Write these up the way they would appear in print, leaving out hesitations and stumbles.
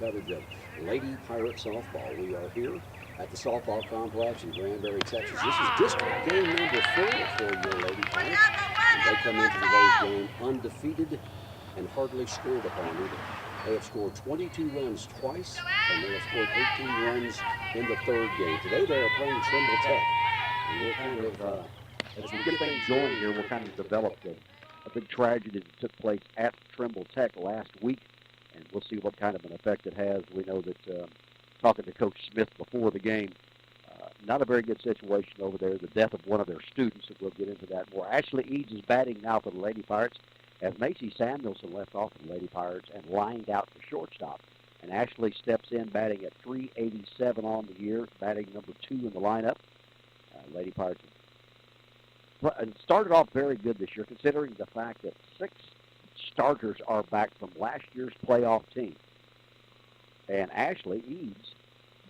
coverage of Lady Pirate softball. We are here at the softball complex in Granbury, Texas. This is district game number 4 for your Lady Pirates. And they come into today's game undefeated and hardly scored upon either. They have scored 22 runs twice, and they have scored 18 runs in the third game. Today they are playing Trimble Tech. And we're kind of, as we get things going here, we're kind of developed a big tragedy that took place at Trimble Tech last week, and we'll see what kind of an effect it has. We know that talking to Coach Smith before the game, not a very good situation over there, the death of one of their students, and we'll get into that more. Ashley Eads is batting now for the Lady Pirates, as Macy Samuelson left off for the Lady Pirates and lined out for shortstop. And Ashley steps in batting at .387 on the year, batting number 2 in the lineup. Lady Pirates started off very good this year, considering the fact that 6 starters are back from last year's playoff team. And Ashley Eads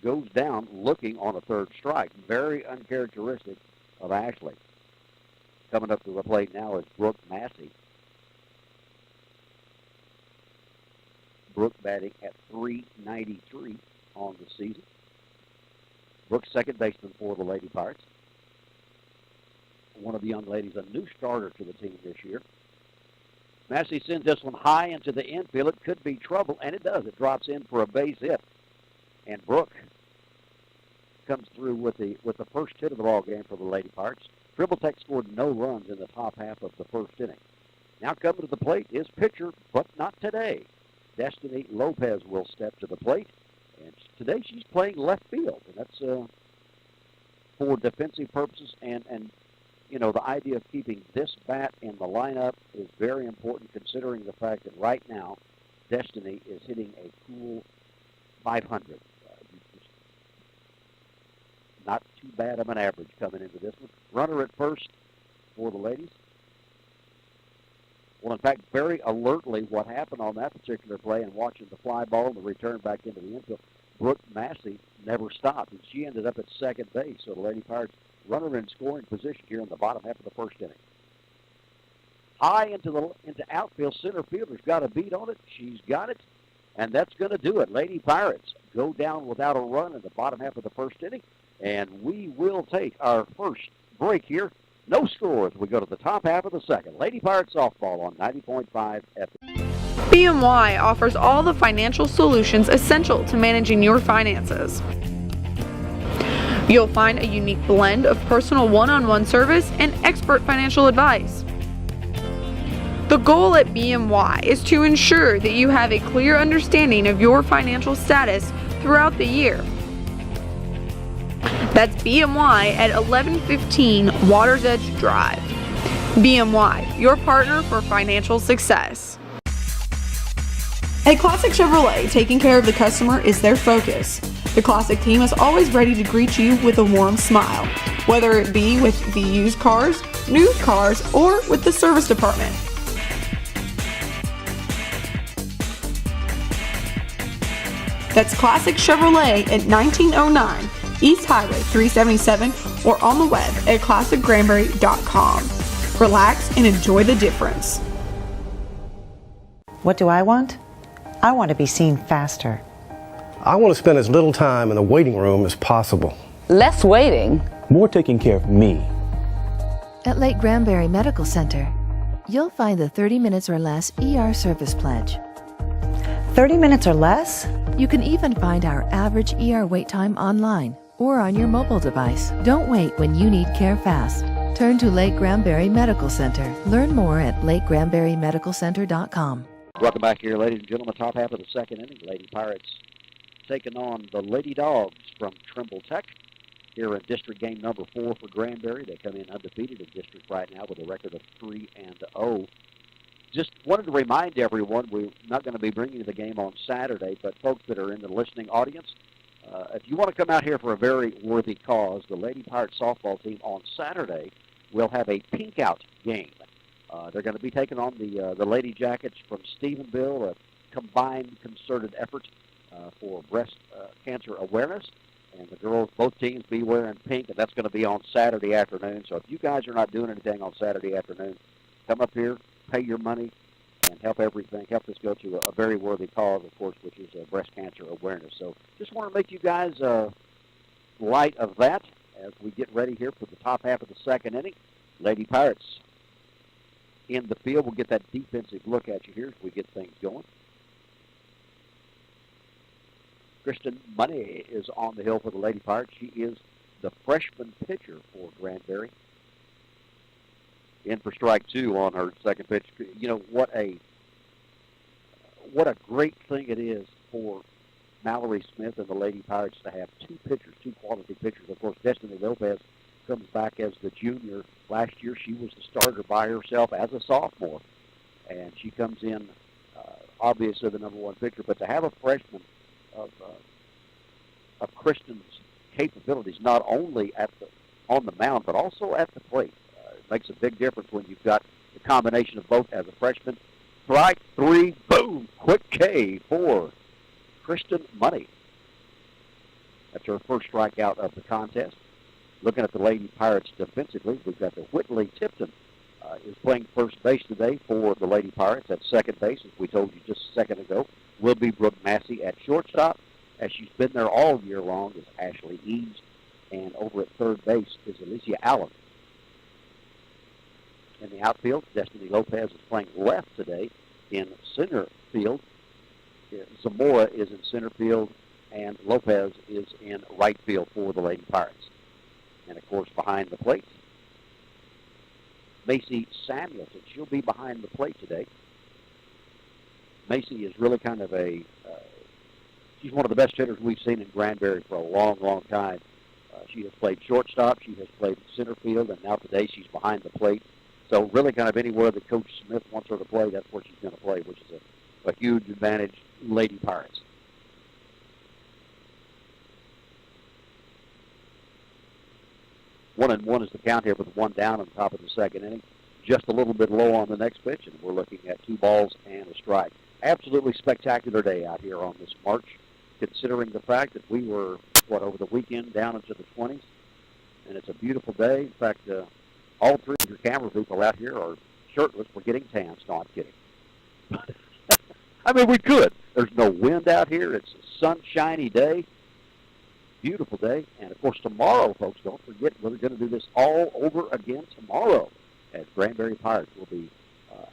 goes down looking on a third strike. Very uncharacteristic of Ashley. Coming up to the plate now is Brooke Massey. Brooke batting at .393 on the season. Brooke's second baseman for the Lady Pirates. One of the young ladies, a new starter to the team this year. Massey sends this one high into the infield. It could be trouble, and it does. It drops in for a base hit. And Brooke comes through with the first hit of the ball game for the Lady Pirates. Trimble Tech scored no runs in the top half of the first inning. Now coming to the plate is pitcher, but not today. Destiny Lopez will step to the plate, and today she's playing left field, and that's for defensive purposes. And you know, the idea of keeping this bat in the lineup is very important, considering the fact that right now Destiny is hitting a cool .500. Not too bad of an average coming into this one. Runner at first for the ladies. Well, in fact, very alertly what happened on that particular play and watching the fly ball and the return back into the infield, Brooke Massey never stopped, and she ended up at second base. So the Lady Pirates runner in scoring position here in the bottom half of the first inning. High into outfield, center fielder's got a beat on it. She's got it, and that's going to do it. Lady Pirates go down without a run in the bottom half of the first inning, and we will take our first break here. No score as we go to the top half of the second. Lady Pirates softball on 90.5 FM. BMY offers all the financial solutions essential to managing your finances. You'll find a unique blend of personal one-on-one service and expert financial advice. The goal at BMY is to ensure that you have a clear understanding of your financial status throughout the year. That's BMY at 1115 Waters Edge Drive. BMY, your partner for financial success. At Classic Chevrolet, taking care of the customer is their focus. The Classic team is always ready to greet you with a warm smile, whether it be with the used cars, new cars, or with the service department. That's Classic Chevrolet at 1909 East Highway 377 or on the web at classicgranbury.com. Relax and enjoy the difference. What do I want? I want to be seen faster. I want to spend as little time in the waiting room as possible. Less waiting. More taking care of me. At Lake Granbury Medical Center, you'll find the 30 minutes or less ER service pledge. 30 minutes or less? You can even find our average ER wait time online or on your mobile device. Don't wait when you need care fast. Turn to Lake Granbury Medical Center. Learn more at lakegranburymedicalcenter.com. Welcome back here, ladies and gentlemen. Top half of the second inning. Lady Pirates taking on the Lady Dogs from Trimble Tech here in district game number 4 for Granbury. They come in undefeated in district right now with a record of 3-0. Just wanted to remind everyone we're not going to be bringing the game on Saturday, but folks that are in the listening audience, if you want to come out here for a very worthy cause, the Lady Pirates softball team on Saturday will have a pink out game. They're going to be taking on the Lady Jackets from Stephenville, a combined concerted effort for breast cancer awareness. And the girls, both teams, be wearing pink, and that's going to be on Saturday afternoon. So if you guys are not doing anything on Saturday afternoon, come up here, pay your money, and help us go to a very worthy cause, of course, which is breast cancer awareness. So just want to make you guys light of that as we get ready here for the top half of the second inning. Lady Pirates in the field. We'll get that defensive look at you here as we get things going. Kristen Money is on the hill for the Lady Pirates. She is the freshman pitcher for Granbury. In for strike two on her second pitch. You know, what a great thing it is for Mallory Smith and the Lady Pirates to have two pitchers, two quality pitchers. Of course, Destiny Lopez comes back as the junior. Last year, she was the starter by herself as a sophomore, and she comes in obviously the number one pitcher. But to have a freshman of Kristen's capabilities, not only on the mound but also at the plate, it makes a big difference when you've got the combination of both as a freshman. Strike three, boom, quick K for Kristen Money. That's her first strikeout of the contest. Looking at the Lady Pirates defensively, we've got the Whitley Tipton is playing first base today for the Lady Pirates. At second base, as we told you just a second ago, will be Brooke Massey. At shortstop, as she's been there all year long, is Ashley Eaves. And over at third base is Alicia Allen. In the outfield, Destiny Lopez is playing left today. In center field, Zamora is in center field, and Lopez is in right field for the Lady Pirates. And, of course, behind the plate, Macy Samuelson. She'll be behind the plate today. Macy is really kind of she's one of the best hitters we've seen in Granbury for a long, long time. She has played shortstop. She has played center field, and now today she's behind the plate. So really kind of anywhere that Coach Smith wants her to play, that's where she's going to play, which is a huge advantage, Lady Pirates. One and one is the count here with one down on the top of the second inning. Just a little bit low on the next pitch, and we're looking at 2 balls and a strike. Absolutely spectacular day out here on this March, considering the fact that we were, over the weekend down into the 20s, and it's a beautiful day. In fact, all three of your camera people out here are shirtless. We're getting tans. No, I'm kidding. I mean, we could. There's no wind out here. It's a sunshiny day. Beautiful day. And, of course, tomorrow, folks, don't forget, we're going to do this all over again tomorrow, as Granbury Pirates will be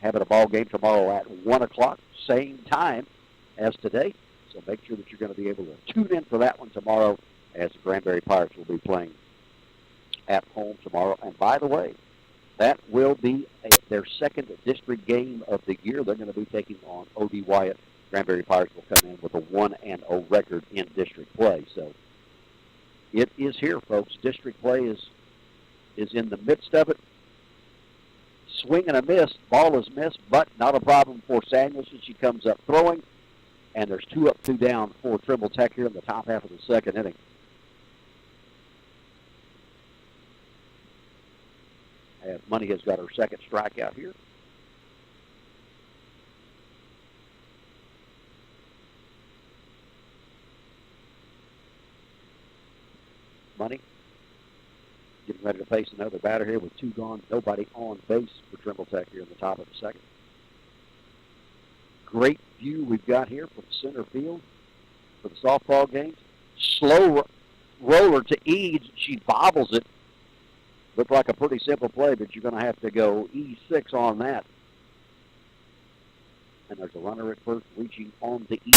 having a ball game tomorrow at 1 o'clock, same time as today. So make sure that you're going to be able to tune in for that one tomorrow, as the Granbury Pirates will be playing at home tomorrow. And by the way, that will be their second district game of the year. They're going to be taking on O.D. Wyatt. Granbury Pirates will come in with a 1-0 record in district play. So it is here, folks. District play is in the midst of it. Swing and a miss. Ball is missed, but not a problem for Samuelson. She comes up throwing, and there's 2 up, 2 down for Trimble Tech here in the top half of the second inning. As Money has got her second strikeout here. Money getting ready to face another batter here with 2 gone, nobody on base for Trimble Tech here in the top of the second. Great view we've got here from center field for the softball games. Slow roller to Eads. She bobbles it. Looked like a pretty simple play, but you're going to have to go E6 on that. And there's a runner at first reaching on to E.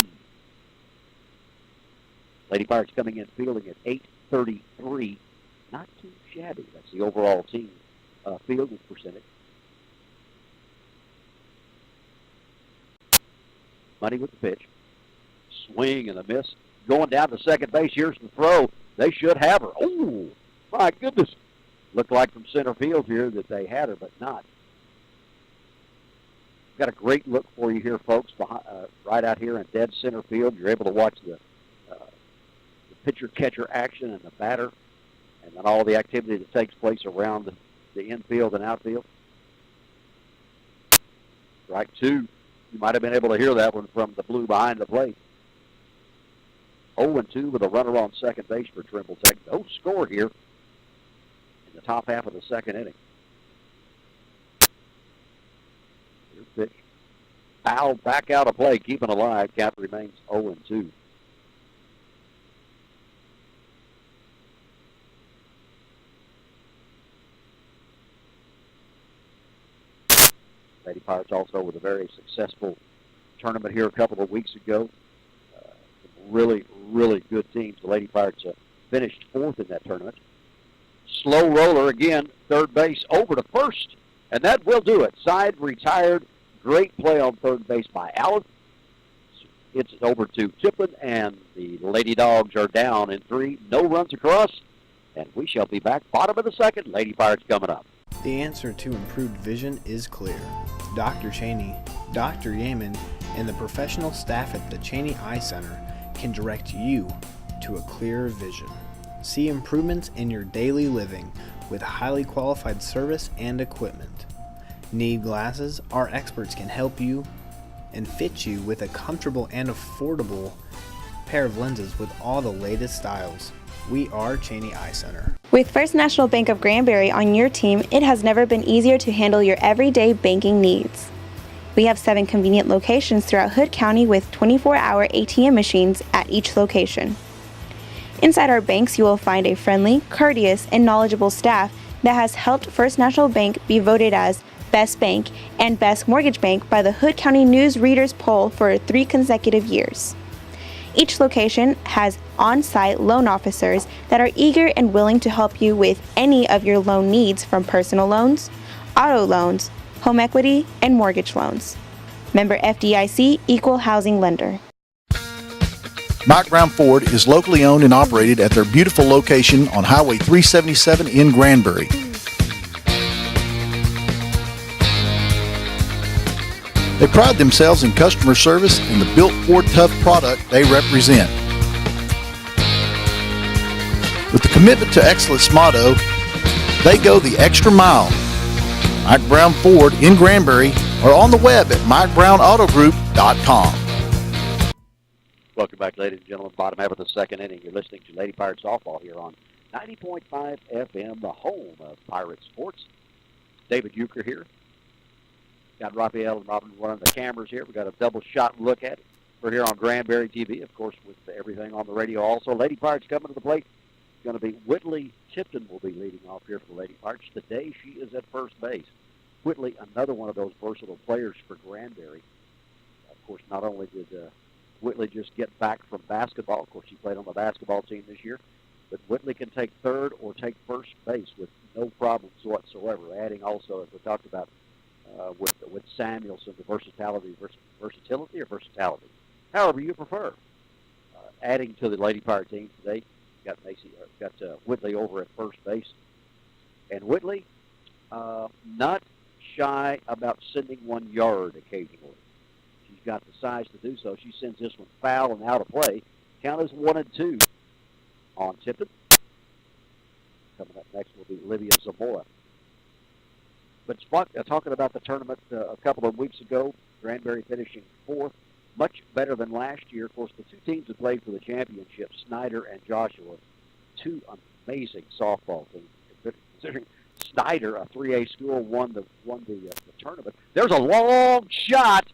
Lady Pirates coming in fielding at 833. Not too shabby. That's the overall team fielding percentage. Money with the pitch. Swing and a miss. Going down to second base. Here's the throw. They should have her. Oh, my goodness. Looked like from center field here that they had her, but not. Got a great look for you here, folks, behind, right out here in dead center field. You're able to watch the pitcher-catcher action and the batter, and then all the activity that takes place around the infield and outfield. Strike 2. You might have been able to hear that one from the blue behind the plate. 0-2 with a runner on second base for Trimble Tech. No score here in the top half of the second inning. Here's pitch. fouled back out of play, keeping alive. Count remains 0-2. Lady Pirates also with a very successful tournament here a couple of weeks ago. Really, really good teams. The Lady Pirates finished 4th in that tournament. Slow roller again, third base over to first, and that will do it. Side retired. Great play on third base by Allen. It's over to Tippin, and the Lady Dogs are down in 3. No runs across, and we shall be back bottom of the second. Lady Pirates coming up. The answer to improved vision is clear. Dr. Cheney, Dr. Yeaman, and the professional staff at the Cheney Eye Center can direct you to a clearer vision. See improvements in your daily living with highly qualified service and equipment. Need glasses? Our experts can help you and fit you with a comfortable and affordable pair of lenses with all the latest styles. We are Cheney Eye Center. With First National Bank of Granbury on your team, it has never been easier to handle your everyday banking needs. We have 7 convenient locations throughout Hood County with 24-hour ATM machines at each location. Inside our banks, you will find a friendly, courteous, and knowledgeable staff that has helped First National Bank be voted as Best Bank and Best Mortgage Bank by the Hood County News Readers Poll for 3 consecutive years. Each location has on-site loan officers that are eager and willing to help you with any of your loan needs, from personal loans, auto loans, home equity, and mortgage loans. Member FDIC, Equal Housing Lender. Mike Brown Ford is locally owned and operated at their beautiful location on Highway 377 in Granbury. They pride themselves in customer service and the built Ford Tough product they represent. With the commitment to excellence motto, they go the extra mile. Mike Brown Ford in Granbury or on the web at MikeBrownAutoGroup.com. Welcome back, ladies and gentlemen. Bottom half of the second inning. You're listening to Lady Pirate Softball here on 90.5 FM, the home of Pirate Sports. David Euchre here. Got Raphael and Robin running the cameras here. We've got a double shot look at it. We're here on Granbury TV, of course, with everything on the radio also. Lady Pirates coming to the plate. It's going to be Whitley Tipton will be leading off here for the Lady Pirates. Today she is at first base. Whitley, another one of those versatile players for Granbury. Of course, not only did Whitley just get back from basketball. Of course, she played on the basketball team this year. But Whitley can take third or take first base with no problems whatsoever. Adding also, as we talked about with Samuelson, the versatility, however you prefer. Adding to the Lady Pirate team today, got Whitley over at first base. And Whitley, not shy about sending 1 yard occasionally. She's got the size to do so. She sends this one foul and out of play. Count is 1-2 on Tippin. Coming up next will be Livia Zamora. But talking about the tournament a couple of weeks ago, Granbury finishing 4th, much better than last year. Of course, the 2 teams that played for the championship, Snyder and Joshua, 2 amazing softball teams. Considering Snyder, a 3A school, won the tournament. There's a long shot.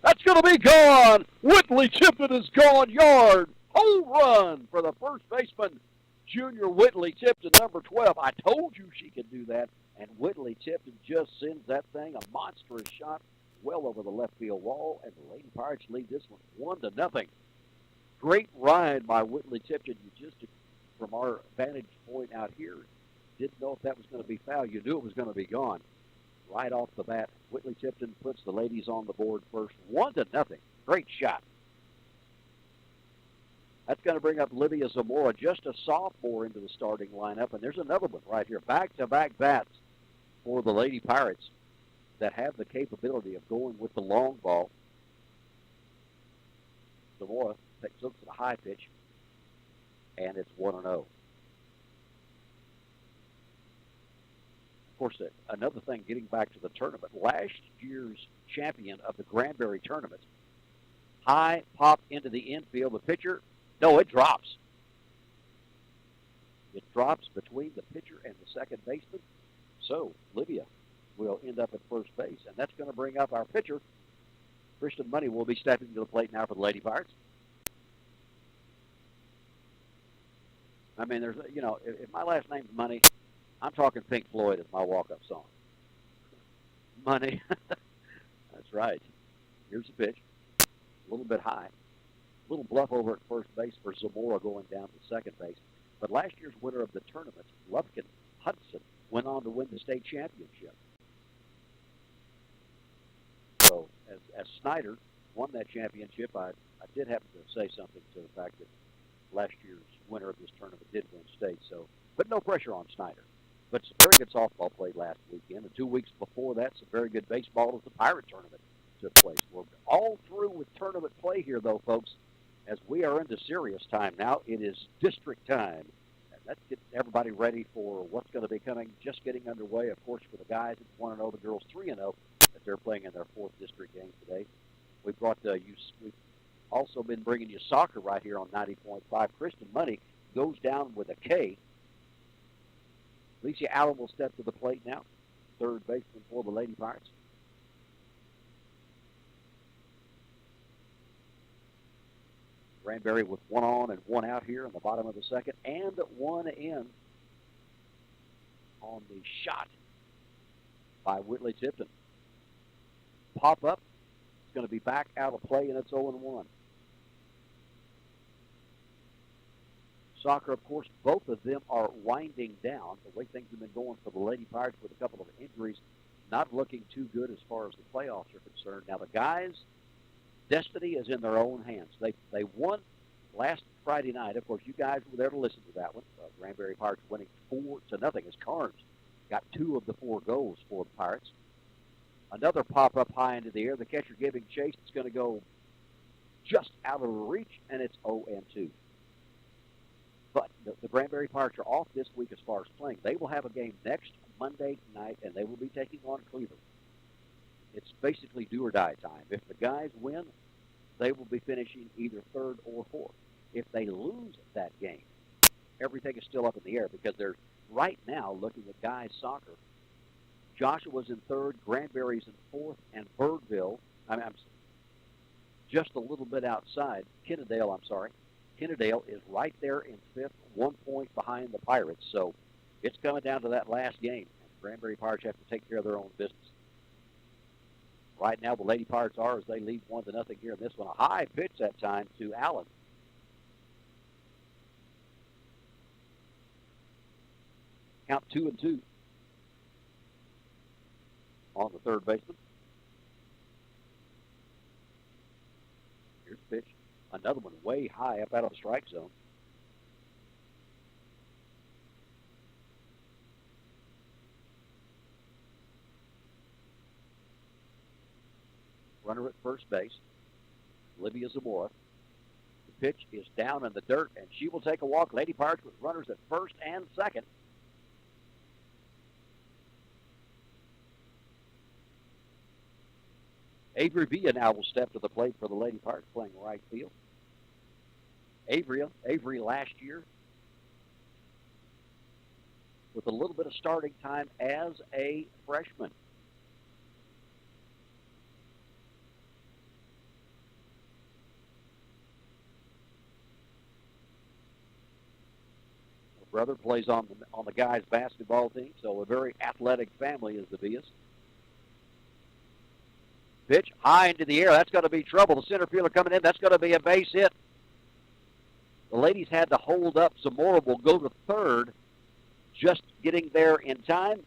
That's going to be gone. Whitley Tipton is gone yard. Home run for the first baseman, Junior Whitley Tipton, number 12. I told you she could do that. And Whitley Tipton just sends that thing, a monstrous shot, well over the left field wall. And the Lady Pirates lead this one 1-0. Great ride by Whitley Tipton. You just, from our vantage point out here, didn't know if that was going to be foul. You knew it was going to be gone. Right off the bat, Whitley Tipton puts the ladies on the board first, 1-0. Great shot. That's going to bring up Livia Zamora, just a sophomore, into the starting lineup. And there's another one right here, back-to-back bats for the Lady Pirates that have the capability of going with the long ball. Zamora looks at a high pitch, and it's 1-0. Of course, another thing, getting back to the tournament, last year's champion of the Granbury tournament, high pop into the infield. The pitcher, no, it drops. It drops between the pitcher and the second baseman. So Livia will end up at first base, and that's going to bring up our pitcher, Kristen Money will be stepping to the plate now for the Lady Pirates. I mean, there's, if my last name's Money, I'm talking Pink Floyd as my walk-up song. Money. That's right. Here's the pitch. A little bit high. A little bluff over at first base for Zamora going down to second base. But last year's winner of the tournament, Lufkin Hudson, went on to win the state championship. So, as Snyder won that championship, I did happen to say something to the fact that last year's winner of this tournament did win state. So, but no pressure on Snyder. But some very good softball played last weekend. And 2 weeks before that, some very good baseball as the Pirate tournament took place. We're all through with tournament play here, though, folks. As we are into serious time now, it is district time. And let's get everybody ready for what's going to be coming, just getting underway. Of course, for the guys, it's 1-0, the girls 3-0, as they're playing in their 4th district game today. We've also been bringing you soccer right here on 90.5. Kristen Money goes down with a K. Alicia Allen will step to the plate now, third baseman for the Lady Pirates. Granbury with 1 on and 1 out here in the bottom of the second, and 1 in on the shot by Whitley Tipton. Pop up. It's going to be back out of play, and it's 0-1. Soccer, of course, both of them are winding down. The way things have been going for the Lady Pirates with a couple of injuries, not looking too good as far as the playoffs are concerned. Now, the guys' destiny is in their own hands. They won last Friday night. Of course, you guys were there to listen to that one. Granbury Pirates winning 4-0 as Carnes got 2 of the 4 goals for the Pirates. Another pop-up high into the air. The catcher giving chase. It's going to go just out of reach, and it's 0-2. But the Granbury Pirates are off this week as far as playing. They will have a game next Monday night, and they will be taking on Cleveland. It's basically do or die time. If the guys win, they will be finishing either 3rd or 4th. If they lose that game, everything is still up in the air because they're right now looking at guys' soccer. Joshua's in 3rd, Granbury's in 4th, and Birdville, I'm just a little bit outside, Kennedale is right there in 5th, 1 point behind the Pirates. So it's coming down to that last game. Granbury Pirates have to take care of their own business. Right now, the Lady Pirates are as they lead 1-0 here in this one. A high pitch that time to Allen. Count 2-2 on the third baseman. Here's the pitch. Another one way high up out of the strike zone. Runner at first base, Olivia Zamora. The pitch is down in the dirt, and she will take a walk. Lady Pirates with runners at first and second. Avery Villa now will step to the plate for the Lady Pirates, playing right field. Avery last year with a little bit of starting time as a freshman. Her brother plays on the guys' basketball team, so a very athletic family is the Villas. Pitch high into the air. That's going to be trouble. The center fielder coming in. That's going to be a base hit. The ladies had to hold up. Zamora will go to 3rd, just getting there in time.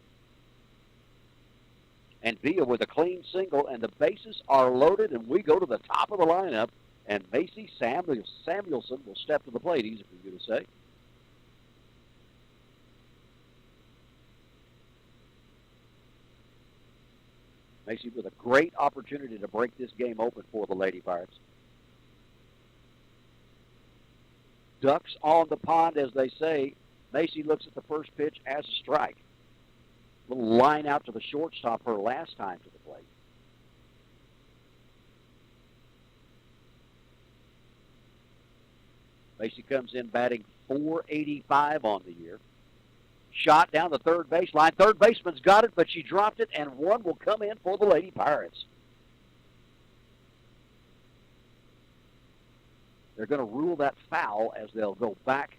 And Villa with a clean single, and the bases are loaded, and we go to the top of the lineup, and Macy Samuelson will step to the plate. Easy for you to say. Macy with a great opportunity to break this game open for the Lady Pirates. Ducks on the pond, as they say. Macy looks at the first pitch as a strike. Little line out to the shortstop her last time to the plate. Macy comes in batting .485 on the year. Shot down the third baseline. Third baseman's got it, but she dropped it, and one will come in for the Lady Pirates. They're going to rule that foul as they'll go back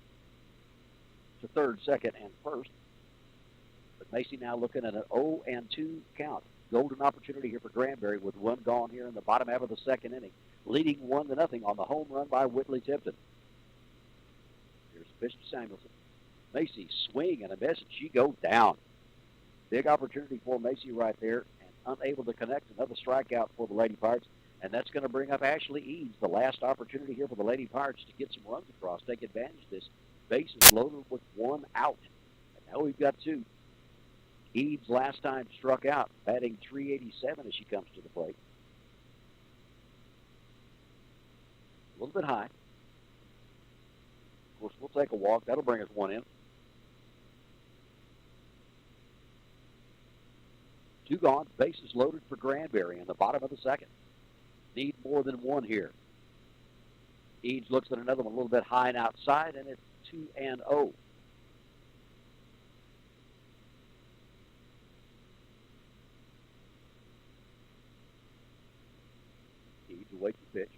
to third, second, and first. But Macy now looking at an 0-2 count. Golden opportunity here for Granbury with one gone here in the bottom half of the second inning, leading 1-0 on the home run by Whitley Tipton. Here's the pitch to Samuelson. Macy swing and a miss, and she goes down. Big opportunity for Macy right there, and unable to connect. Another strikeout for the Lady Pirates, and that's going to bring up Ashley Eads. The last opportunity here for the Lady Pirates to get some runs across, take advantage of this. Base is loaded with one out, and now we've got two. Eads last time struck out, batting .387 as she comes to the plate. A little bit high. Of course, we'll take a walk. That'll bring us one in. Two gone. Bases loaded for Granbury in the bottom of the second. Need more than one here. Eads looks at another one a little bit high and outside, and it's 2-0. Eads awaits the pitch.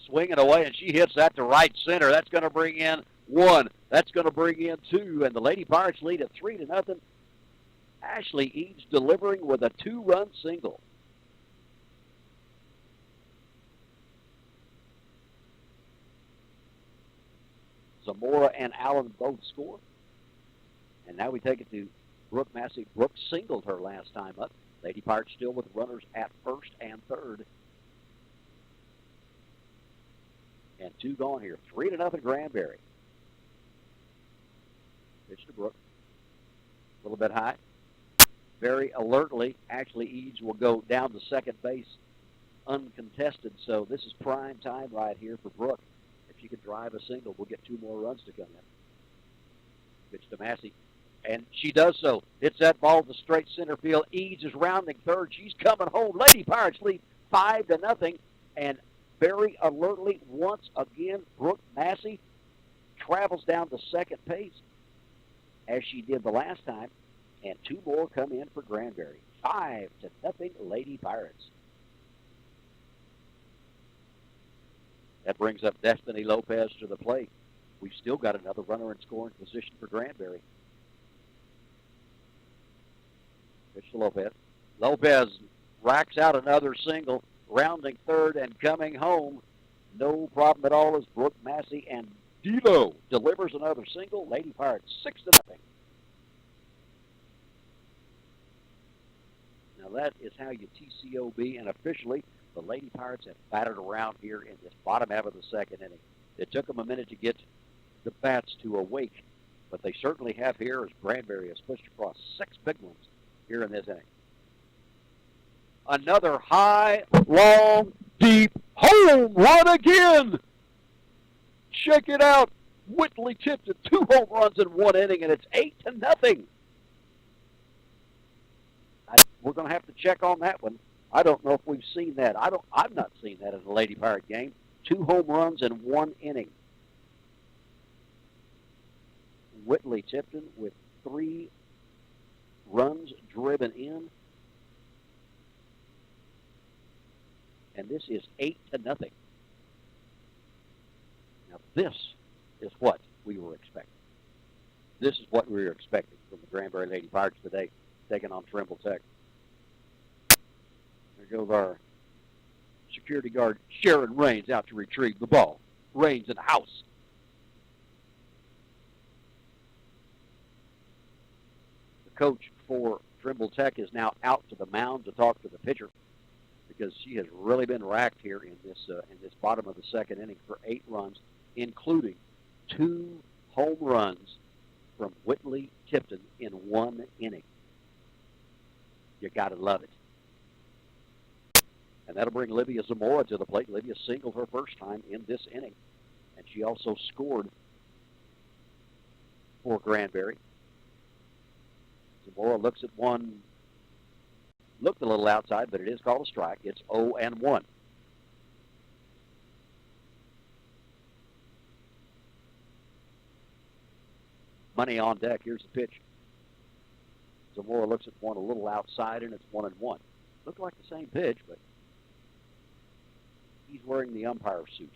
Swinging away, and she hits that to right center. That's going to bring in one. That's going to bring in two, and the Lady Pirates lead at 3-0. Ashley Eads delivering with a two-run single. Zamora and Allen both score. And now we take it to Brooke Massey. Brooke singled her last time up. Lady Pirates still with runners at first and third. And two gone here. 3-0 Granbury. Pitch to Brooke. A little bit high. Very alertly, Ashley Eads will go down to second base uncontested. So this is prime time right here for Brooke. If she can drive a single, we'll get two more runs to come in. Pitch to Massey. And she does so. Hits that ball to straight center field. Eads is rounding third. She's coming home. Lady Pirates lead 5-0. And very alertly, once again, Brooke Massey travels down to second base as she did the last time. And two more come in for Granbury. 5-0 Lady Pirates. That brings up Destiny Lopez to the plate. We've still got another runner in scoring position for Granbury. Pitch to Lopez. Lopez racks out another single, rounding third and coming home. No problem at all as Brooke Massey and Dilo delivers another single. Lady Pirates 6-0. Now that is how you TCOB, and officially the Lady Pirates have battered around here in this bottom half of the second inning. It took them a minute to get the bats to awake, but they certainly have here as Granbury has pushed across 6 big ones here in this inning. Another high, long, deep home run again. Check it out. Whitley Tipton, 2 home runs in 1 inning, and it's 8-0. We're going to have to check on that one. I don't know if we've seen that. I've not seen that in a Lady Pirate game. 2 home runs in 1 inning. Whitley Tipton with 3 runs driven in. And this is 8-0. Now this is what we were expecting. This is what we were expecting from the Granbury Lady Pirates today, taking on Trimble Tech. There goes our security guard, Sharon Raines, out to retrieve the ball. Raines in the house. The coach for Trimble Tech is now out to the mound to talk to the pitcher because she has really been racked here in this bottom of the second inning for 8 runs, including 2 home runs from Whitley Tipton in 1 inning. You got to love it. And that'll bring Livia Zamora to the plate. Livia singled her first time in this inning. And she also scored for Granbury. Zamora looks at one. Looked a little outside, but it is called a strike. It's 0-1. Money on deck. Here's the pitch. Zamora looks at one a little outside, and it's 1-1. Looked like the same pitch, but He's wearing the umpire suit.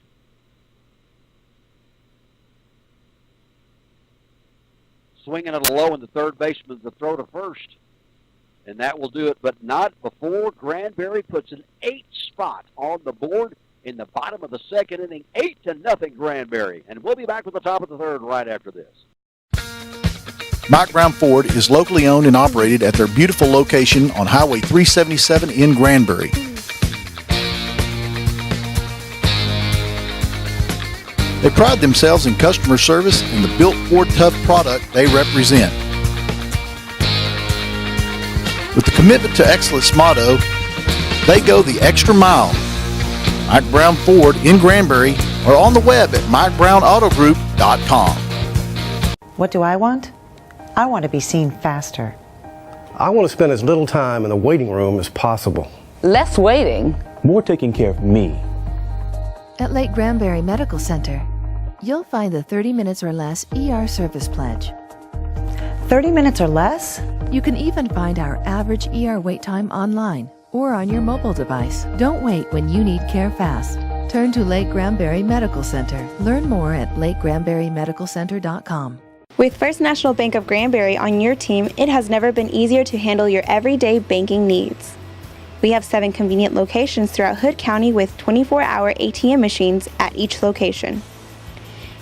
Swinging it low, and the third baseman the throw to first. And that will do it, but not before Granbury puts an 8 spot on the board in the bottom of the second inning. 8-0 Granbury. And we'll be back with the top of the third right after this. Mike Brown Ford is locally owned and operated at their beautiful location on Highway 377 in Granbury. They pride themselves in customer service and the built Ford Tough product they represent. With the commitment to excellence motto, they go the extra mile. Mike Brown Ford in Granbury or on the web at MikeBrownAutoGroup.com. What do I want? I want to be seen faster. I want to spend as little time in the waiting room as possible. Less waiting. More taking care of me. At Lake Granbury Medical Center, you'll find the 30 minutes or less ER service pledge. 30 minutes or less? You can even find our average ER wait time online or on your mobile device. Don't wait when you need care fast. Turn to Lake Granbury Medical Center. Learn more at lakegranburymedicalcenter.com. With First National Bank of Granbury on your team, it has never been easier to handle your everyday banking needs. We have 7 convenient locations throughout Hood County with 24-hour ATM machines at each location.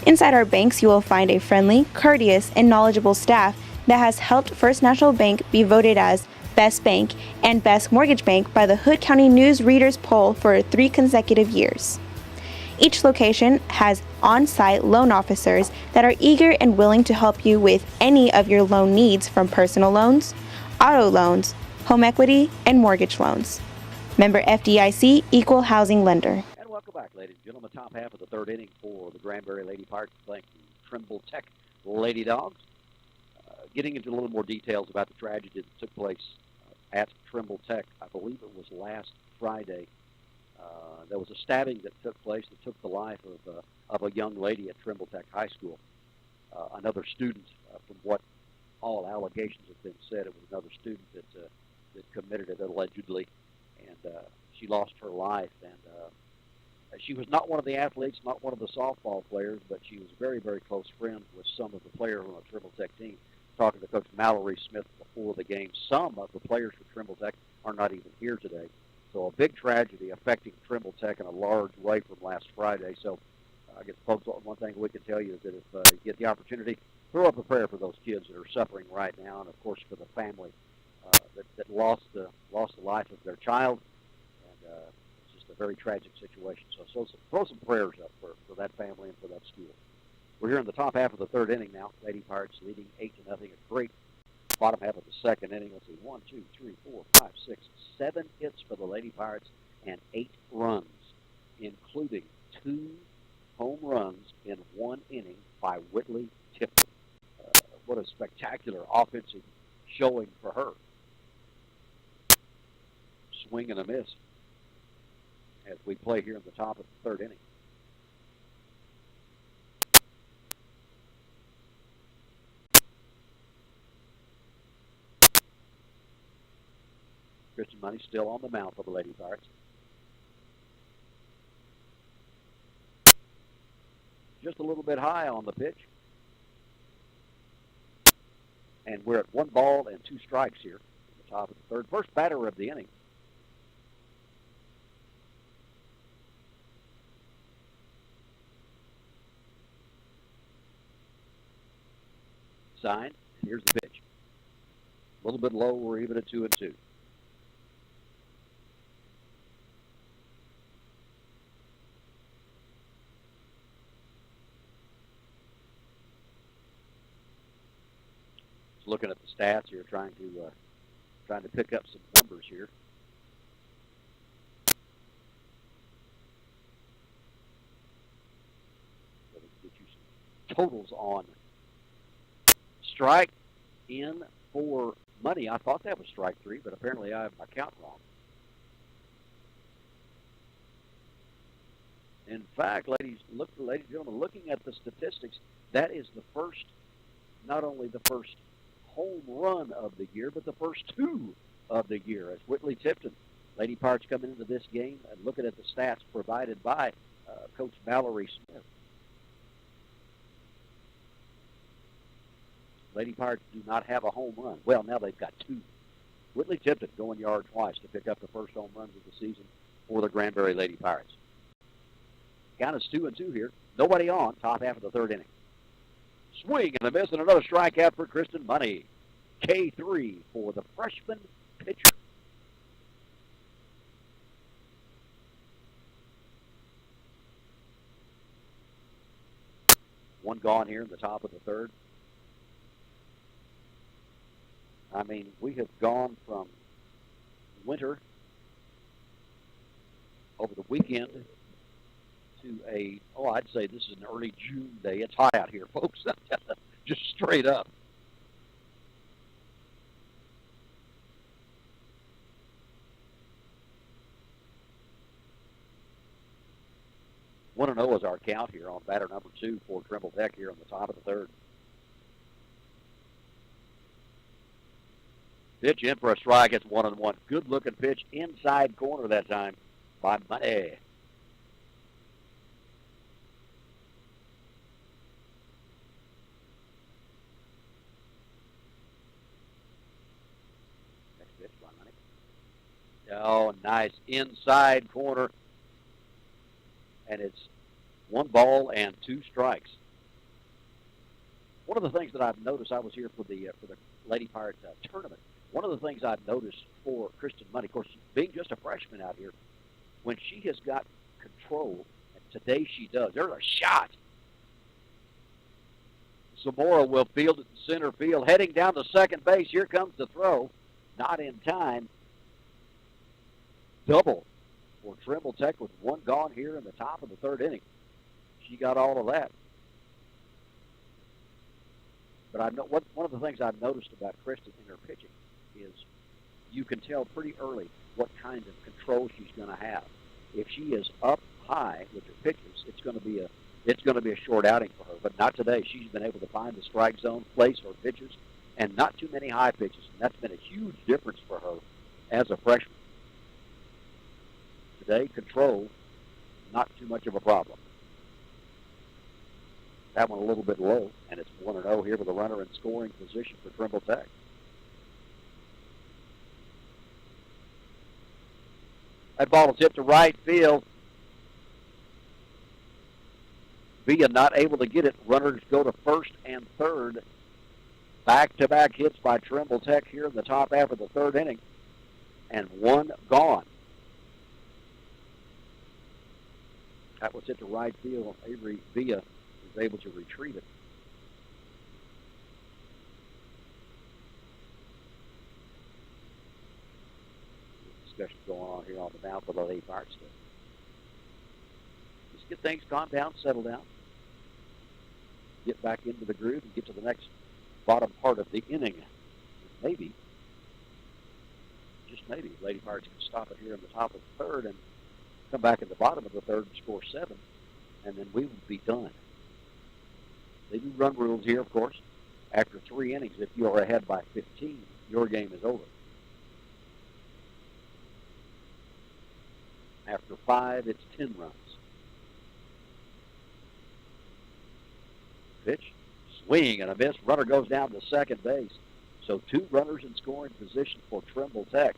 Inside our banks, you will find a friendly, courteous, and knowledgeable staff that has helped First National Bank be voted as Best Bank and Best Mortgage Bank by the Hood County News Readers Poll for 3 consecutive years. Each location has on-site loan officers that are eager and willing to help you with any of your loan needs, from personal loans, auto loans, home equity, and mortgage loans. Member FDIC, Equal Housing Lender. And welcome back, ladies and gentlemen. Top half of the third inning for the Granbury Lady Pirates playing the Trimble Tech Lady Dogs. Getting into a little more details about the tragedy that took place at Trimble Tech. I believe it was last Friday. There was a stabbing that took place that took the life of a young lady at Trimble Tech High School. Another student, from what all allegations have been said, it was another student that committed it allegedly, and she lost her life. And she was not one of the athletes, not one of the softball players, but she was very, very close friends with some of the players on the Trimble Tech team. Talking to Coach Mallory Smith before the game, some of the players for Trimble Tech are not even here today. So a big tragedy affecting Trimble Tech in a large way from last Friday. So I guess, folks, one thing we can tell you is that if you get the opportunity, throw up a prayer for those kids that are suffering right now, and of course for the family that lost the life of their child. And it's just a very tragic situation. So throw some prayers up for that family and for that school. We're here in the top half of the third inning now. Lady Pirates leading 8-0. A great bottom half of the second inning. Let's see, 1, 2, 3, 4, 5, 6, 7 hits for the Lady Pirates and 8 runs, including 2 home runs in 1 inning by Whitley Tipton. What a spectacular offensive showing for her. Swing and a miss as we play here in the top of the third inning. Christian Money still on the mound for the Lady Pirates. Just a little bit high on the pitch. And we're at 1 ball and 2 strikes here at the top of the third. First batter of the inning. Signed. Here's the pitch. A little bit low. We're even at 2-2. Looking at the stats here, trying to pick up some numbers here. So we can get you some totals on strike in for Money. I thought that was strike 3, but apparently I have my count wrong. In fact, ladies and gentlemen, looking at the statistics, that is the first, not only the first home run of the year, but the first 2 of the year, as Whitley Tipton Lady Pirates coming into this game and looking at the stats provided by Coach Valerie Smith. Lady Pirates do not have a home run. Well, now they've got two. Whitley Tipton going yard twice to pick up the first home runs of the season for the Granbury Lady Pirates. Count is 2-2 here. Nobody on, top half of the third inning. Swing and a miss and another strikeout for Kristen Money. K3 for the freshman pitcher. One gone here in the top of the third. I mean, we have gone from winter over the weekend to I'd say this is an early June day. It's hot out here, folks. Just straight up. One and 0 is our count here on batter number 2 for Trimble Tech here on the top of the third. Pitch in for a strike. It's 1-1. Good looking pitch inside corner that time by Money. Next pitch by Money. Oh, nice inside corner. And it's 1 ball and 2 strikes. One of the things that I've noticed, I was here for the Lady Pirates tournament. One of the things I've noticed for Kristen Money, of course, being just a freshman out here, when she has got control, and today she does, there's a shot. Zamora will field it to center field, heading down to second base. Here comes the throw. Not in time. Double for Trimble Tech with 1 gone here in the top of the third inning. She got all of that. But one of the things I've noticed about Kristen in her pitching is you can tell pretty early what kind of control she's going to have. If she is up high with her pitches, it's going to be a short outing for her. But not today. She's been able to find the strike zone, place her pitches, and not too many high pitches. And that's been a huge difference for her as a freshman. Today, control, not too much of a problem. That one a little bit low, and it's 1-0 here with a runner in scoring position for Trimble Tech. That ball is hit to right field. Villa not able to get it. Runners go to first and third. Back-to-back hits by Trimble Tech here in the top half of the third inning. And 1 gone. That was hit to right field. Avery Villa was able to retrieve it. Discussion going on here on the mound for the Lady Pirates. Just get things calmed down, settle down, get back into the groove, and get to the next bottom part of the inning. Maybe, just maybe, Lady Pirates can stop it here in the top of the third and come back in the bottom of the third and score 7, and then we will be done. They do run rules here, of course. After 3 innings, if you are ahead by 15, your game is over. After 5, it's 10 runs. Pitch, swing and a miss. Runner goes down to second base. So 2 runners in scoring position for Trimble Tech.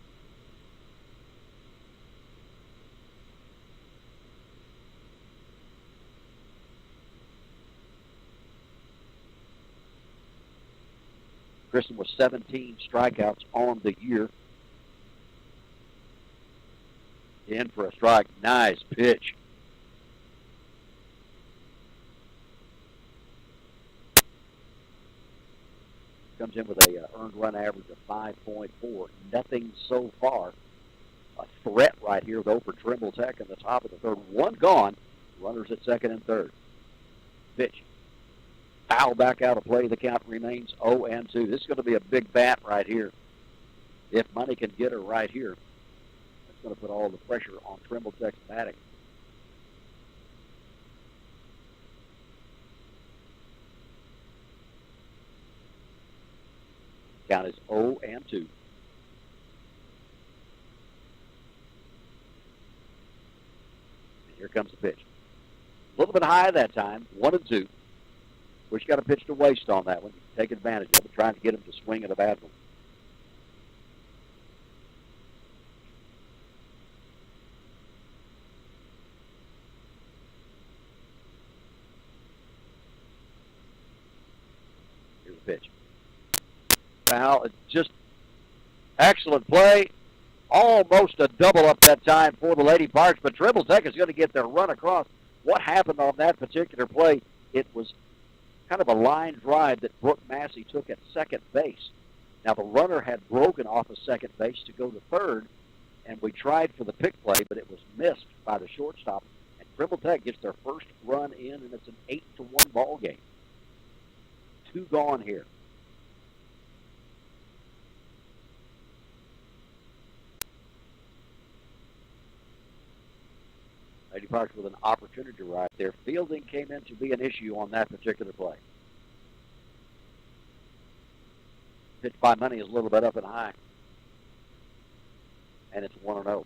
Kristen with 17 strikeouts on the year. In for a strike. Nice pitch. Comes in with a earned run average of 5.4. Nothing so far. A threat right here, though, for Trimble Tech in the top of the third. 1 gone. Runners at second and third. Pitch. Foul back out of play. The count remains 0-2. This is going to be a big bat right here. If Money can get her right here, that's going to put all the pressure on Trimble Tech's batting. Count is 0-2. comes the pitch. A little bit high that time, 1-2. Wish got a pitch to waste on that one. Take advantage of it, trying to get him to swing at a bad one. Here's the pitch. Foul. It's just excellent play. Almost a double up that time for the Lady Pirates, but Trimble Tech is going to get their run across. What happened on that particular play? It was kind of a line drive that Brooke Massey took at second base. Now, the runner had broken off of second base to go to third, and we tried for the pick play, but it was missed by the shortstop. And Trimble Tech gets their first run in, and it's an 8-1 ball game. 2 gone here. Lady Pirates with an opportunity right there. Fielding came in to be an issue on that particular play. Pitch by Money is a little bit up and high. And it's 1-0.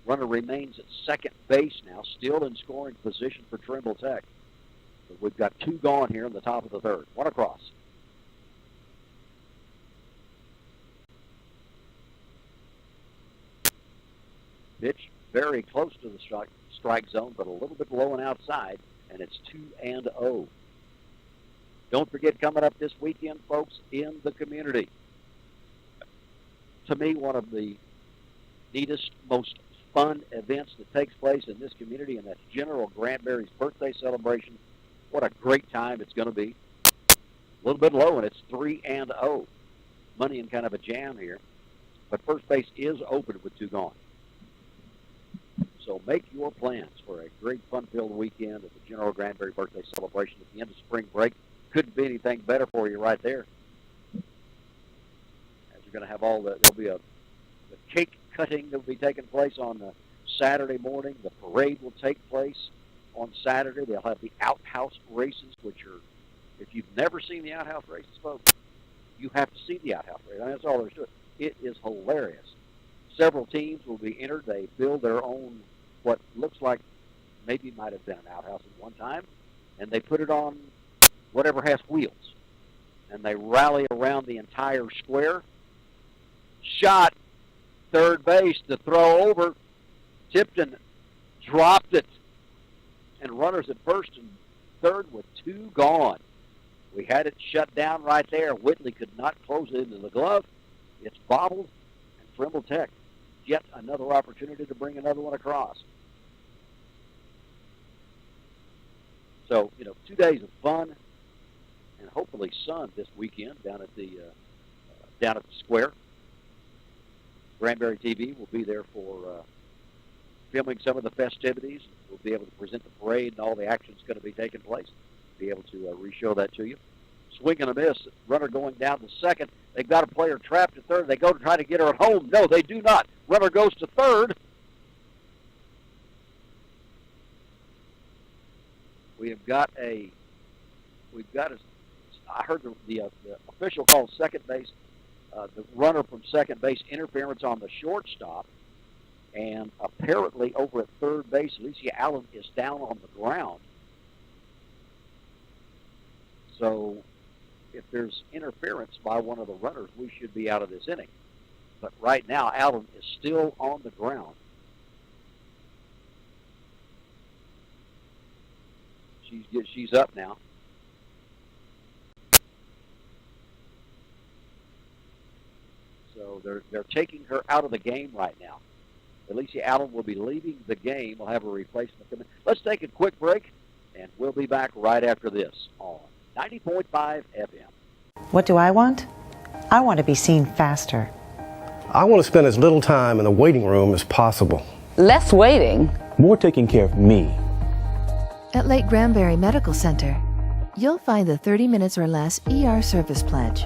Runner remains at second base now, still in scoring position for Trimble Tech. But we've got 2 gone here in the top of the third. 1 across. Pitch very close to the strike zone, but a little bit low and outside, and it's 2-0. Don't forget, coming up this weekend, folks, in the community. To me, one of the neatest, most fun events that takes place in this community, and that's General Granberry's birthday celebration. What a great time it's going to be. A little bit low, and it's 3-0. Money in kind of a jam here. But first base is open with 2 gone. So make your plans for a great fun-filled weekend at the General Granberry birthday celebration at the end of spring break. Couldn't be anything better for you right there. As you're going to have there'll be the cake cutting that will be taking place on Saturday morning. The parade will take place on Saturday. They'll have the outhouse races, which are, if you've never seen the outhouse races, folks, you have to see the outhouse race. I mean, that's all there's to it. It is hilarious. Several teams will be entered. They build their own, what looks like maybe might have been an outhouse at one time, and they put it on whatever has wheels. And they rally around the entire square. Shot, third base, to throw over. Tipton dropped it. And runners at first and third with 2 gone. We had it shut down right there. Whitley could not close it into the glove. It's bobbled, and Trimble Tech yet another opportunity to bring another one across. So, 2 days of fun and hopefully sun this weekend down at the square. Granberry TV will be there for filming some of the festivities. We'll be able to present the parade and all the action that's going to be taking place. Be able to re-show that to you. Swing and a miss. Runner going down to second. They've got a player trapped at third. They go to try to get her at home. No, they do not. Runner goes to third. I heard the official call second base. The runner from second base, interference on the shortstop. And apparently over at third base, Alicia Allen is down on the ground. So if there's interference by one of the runners, we should be out of this inning. But right now, Allen is still on the ground. She's up now. So they're taking her out of the game right now. Alicia Allen will be leaving the game. We'll have a replacement come in. Let's take a quick break, and we'll be back right after this on 90.5 FM. What do I want? I want to be seen faster. I want to spend as little time in the waiting room as possible. Less waiting. More taking care of me. At Lake Granberry Medical Center, you'll find the 30 minutes or less ER service pledge.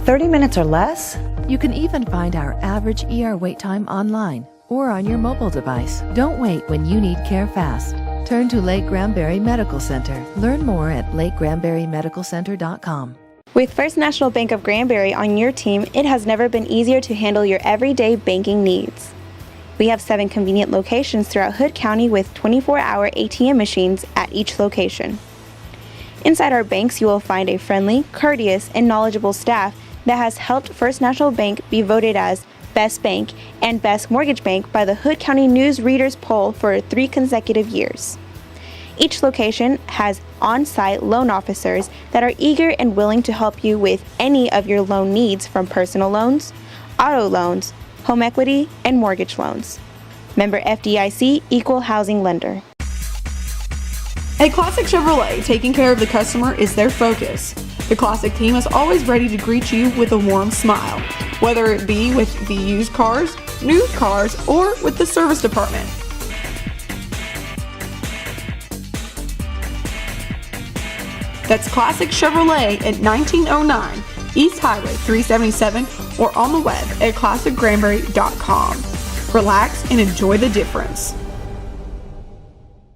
30 minutes or less? You can even find our average ER wait time online or on your mobile device. Don't wait when you need care fast. Turn to Lake Granberry Medical Center. Learn more at lakegranberrymedicalcenter.com. With First National Bank of Granbury on your team, it has never been easier to handle your everyday banking needs. We have 7 convenient locations throughout Hood County with 24-hour ATM machines at each location. Inside our banks, you will find a friendly, courteous, and knowledgeable staff that has helped First National Bank be voted as Best Bank and Best Mortgage Bank by the Hood County News Readers Poll for 3 consecutive years. Each location has on-site loan officers that are eager and willing to help you with any of your loan needs, from personal loans, auto loans, home equity, and mortgage loans. Member FDIC, Equal Housing Lender. At Classic Chevrolet, taking care of the customer is their focus. The Classic team is always ready to greet you with a warm smile, whether it be with the used cars, new cars, or with the service department. That's Classic Chevrolet at 1909 East Highway 377 or on the web at classicgranbury.com. Relax and enjoy the difference.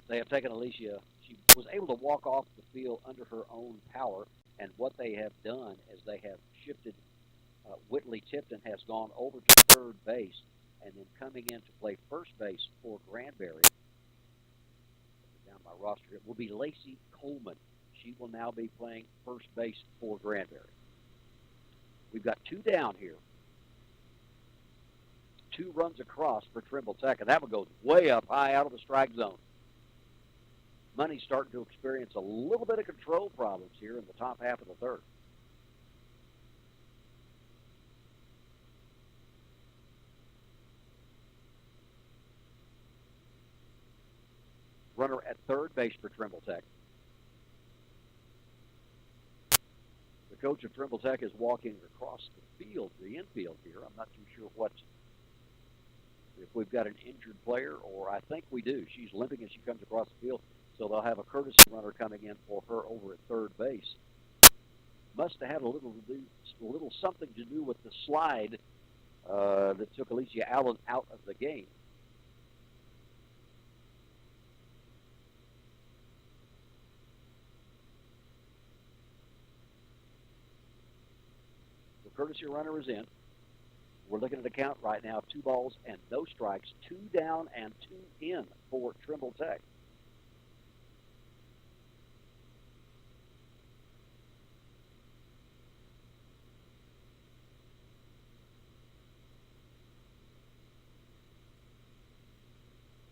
They have taken Alicia. She was able to walk off the field under her own power, and what they have done is they have shifted. Whitley Tipton has gone over to third base, and then coming in to play first base for Granbury. Down my roster, it will be Lacey Coleman. She will now be playing first base for Granbury. We've got 2 down here. 2 runs across for Trimble Tech, and that one goes way up high out of the strike zone. Money's starting to experience a little bit of control problems here in the top half of the third. Runner at third base for Trimble Tech. The coach of Trimble Tech is walking across the field, the infield here. I'm not too sure if we've got an injured player, or I think we do. She's limping as she comes across the field, so they'll have a courtesy runner coming in for her over at third base. Must have had a little something to do with the slide that took Alicia Allen out of the game. The courtesy runner is in. We're looking at a count right now of 2 balls and no strikes, 2 down and 2 in for Trimble Tech.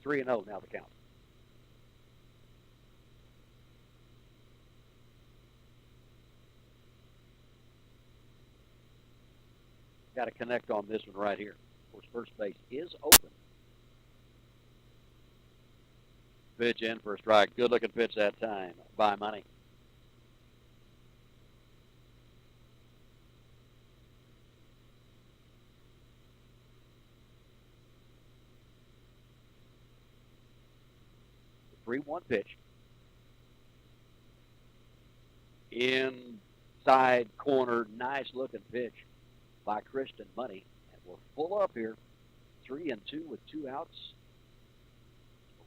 Three and 0 now the count. Got to connect on this one right here. Of course, first base is open. Pitch in for a strike. Good-looking pitch that time by Money. The 3-1 pitch. Inside corner, nice-looking pitch by Kristen Money, and we're full up here. 3 and 2 with 2 outs.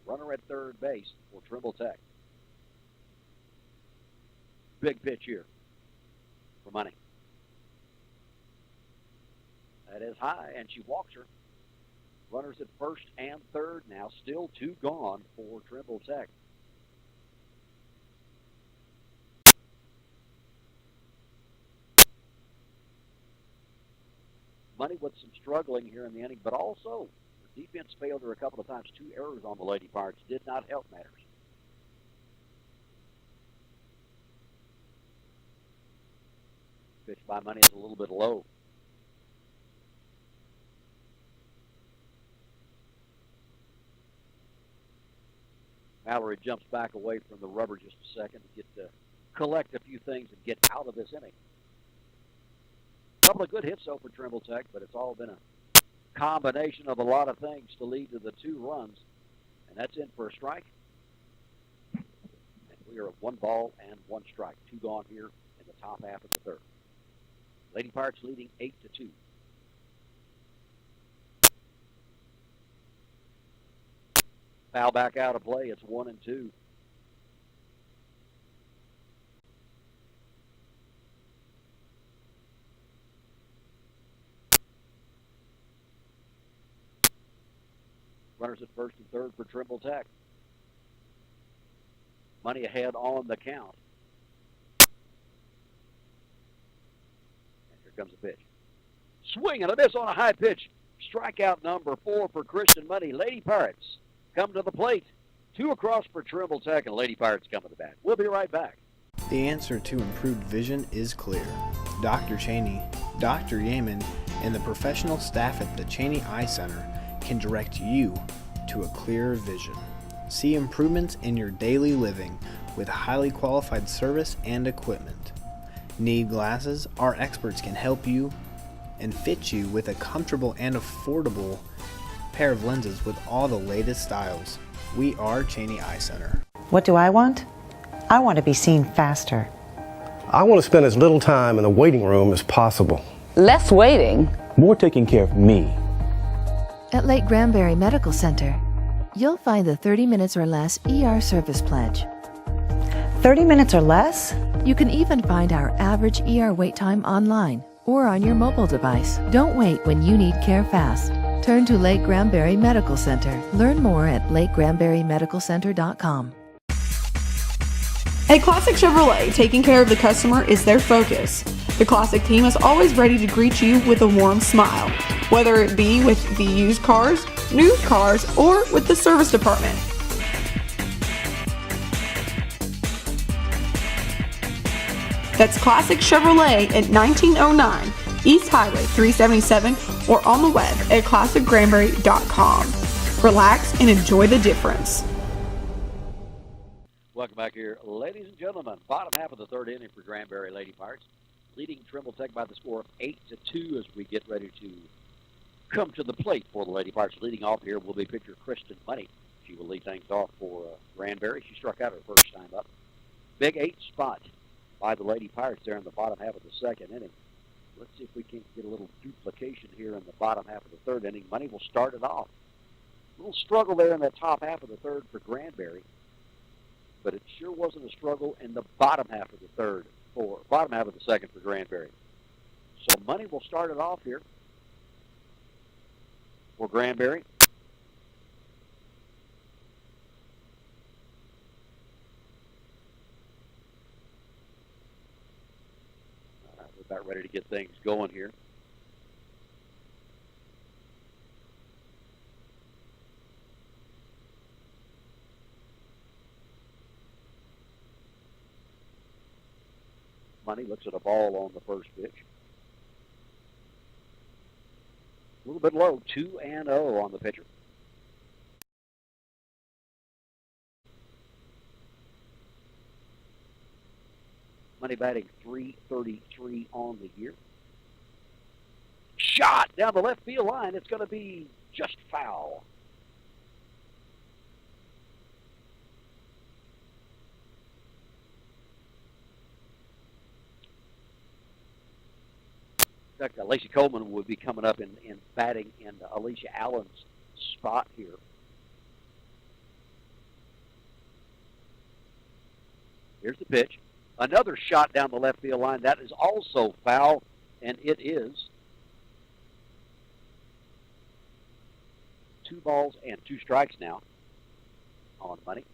Runner at third base for Trimble Tech. Big pitch here for Money. That is high, and she walks her. Runners at first and third now, still 2 gone for Trimble Tech. Money with some struggling here in the inning, but also the defense failed her a couple of times. 2 errors on the Lady Pirates did not help matters. Pitch by Money is a little bit low. Mallory jumps back away from the rubber just a second to get to collect a few things and get out of this inning. A couple of good hits though for Trimble Tech, but it's all been a combination of a lot of things to lead to the 2 runs, and that's in for a strike. And we are at 1 ball and 1 strike. 2 gone here in the top half of the third. Lady Pirates leading 8-2. Foul back out of play. It's 1 and 2. Runners at first and third for Trimble Tech. Money ahead on the count. And here comes the pitch. Swing and a miss on a high pitch. Strikeout number 4 for Christian Money. Lady Pirates come to the plate. 2 across for Trimble Tech, and Lady Pirates come to the bat. We'll be right back. The answer to improved vision is clear. Dr. Cheney, Dr. Yeaman, and the professional staff at the Cheney Eye Center can direct you to a clearer vision. See improvements in your daily living with highly qualified service and equipment. Need glasses? Our experts can help you and fit you with a comfortable and affordable pair of lenses with all the latest styles. We are Cheney Eye Center. What do I want? I want to be seen faster. I want to spend as little time in the waiting room as possible. Less waiting. More taking care of me. At Lake Granbury Medical Center, you'll find the 30 minutes or less ER service pledge. 30 minutes or less? You can even find our average ER wait time online or on your mobile device. Don't wait when you need care fast. Turn to Lake Granbury Medical Center. Learn more at lakegranburymedicalcenter.com. At Classic Chevrolet, taking care of the customer is their focus. The Classic team is always ready to greet you with a warm smile, whether it be with the used cars, new cars, or with the service department. That's Classic Chevrolet at 1909 East Highway 377 or on the web at classicgranbury.com. Relax and enjoy the difference. Welcome back here, ladies and gentlemen. Bottom half of the third inning for Granbury Lady Pirates, leading Trimble Tech by the score of 8-2 as we get ready to come to the plate for the Lady Pirates. Leading off here will be pitcher Kristen Money. She will lead things off for Granbury. She struck out her first time up. Big 8 spot by the Lady Pirates there in the bottom half of the second inning. Let's see if we can get a little duplication here in the bottom half of the third inning. Money will start it off. A little struggle there in that top half of the third for Granbury, but it sure wasn't a struggle in the bottom half of the second for Granbury. So Money will start it off here for Granbury. All right, we're about ready to get things going here. Money looks at a ball on the first pitch. A little bit low, 2-0 on the pitcher. Money batting .333 on the year. Shot down the left field line. It's going to be just foul. In fact, Lacey Coleman would be coming up and batting in Alicia Allen's spot here. Here's the pitch. Another shot down the left field line. That is also foul, and it is 2 balls and 2 strikes now on Money.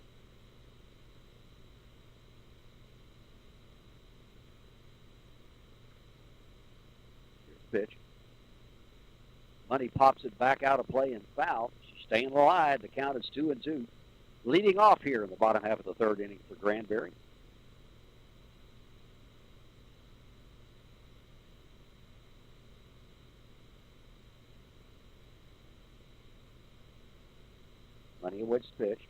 Pitch. Money pops it back out of play and foul. She's staying alive. The count is 2-2. Leading off here in the bottom half of the third inning for Granbury. Money awaits the pitch.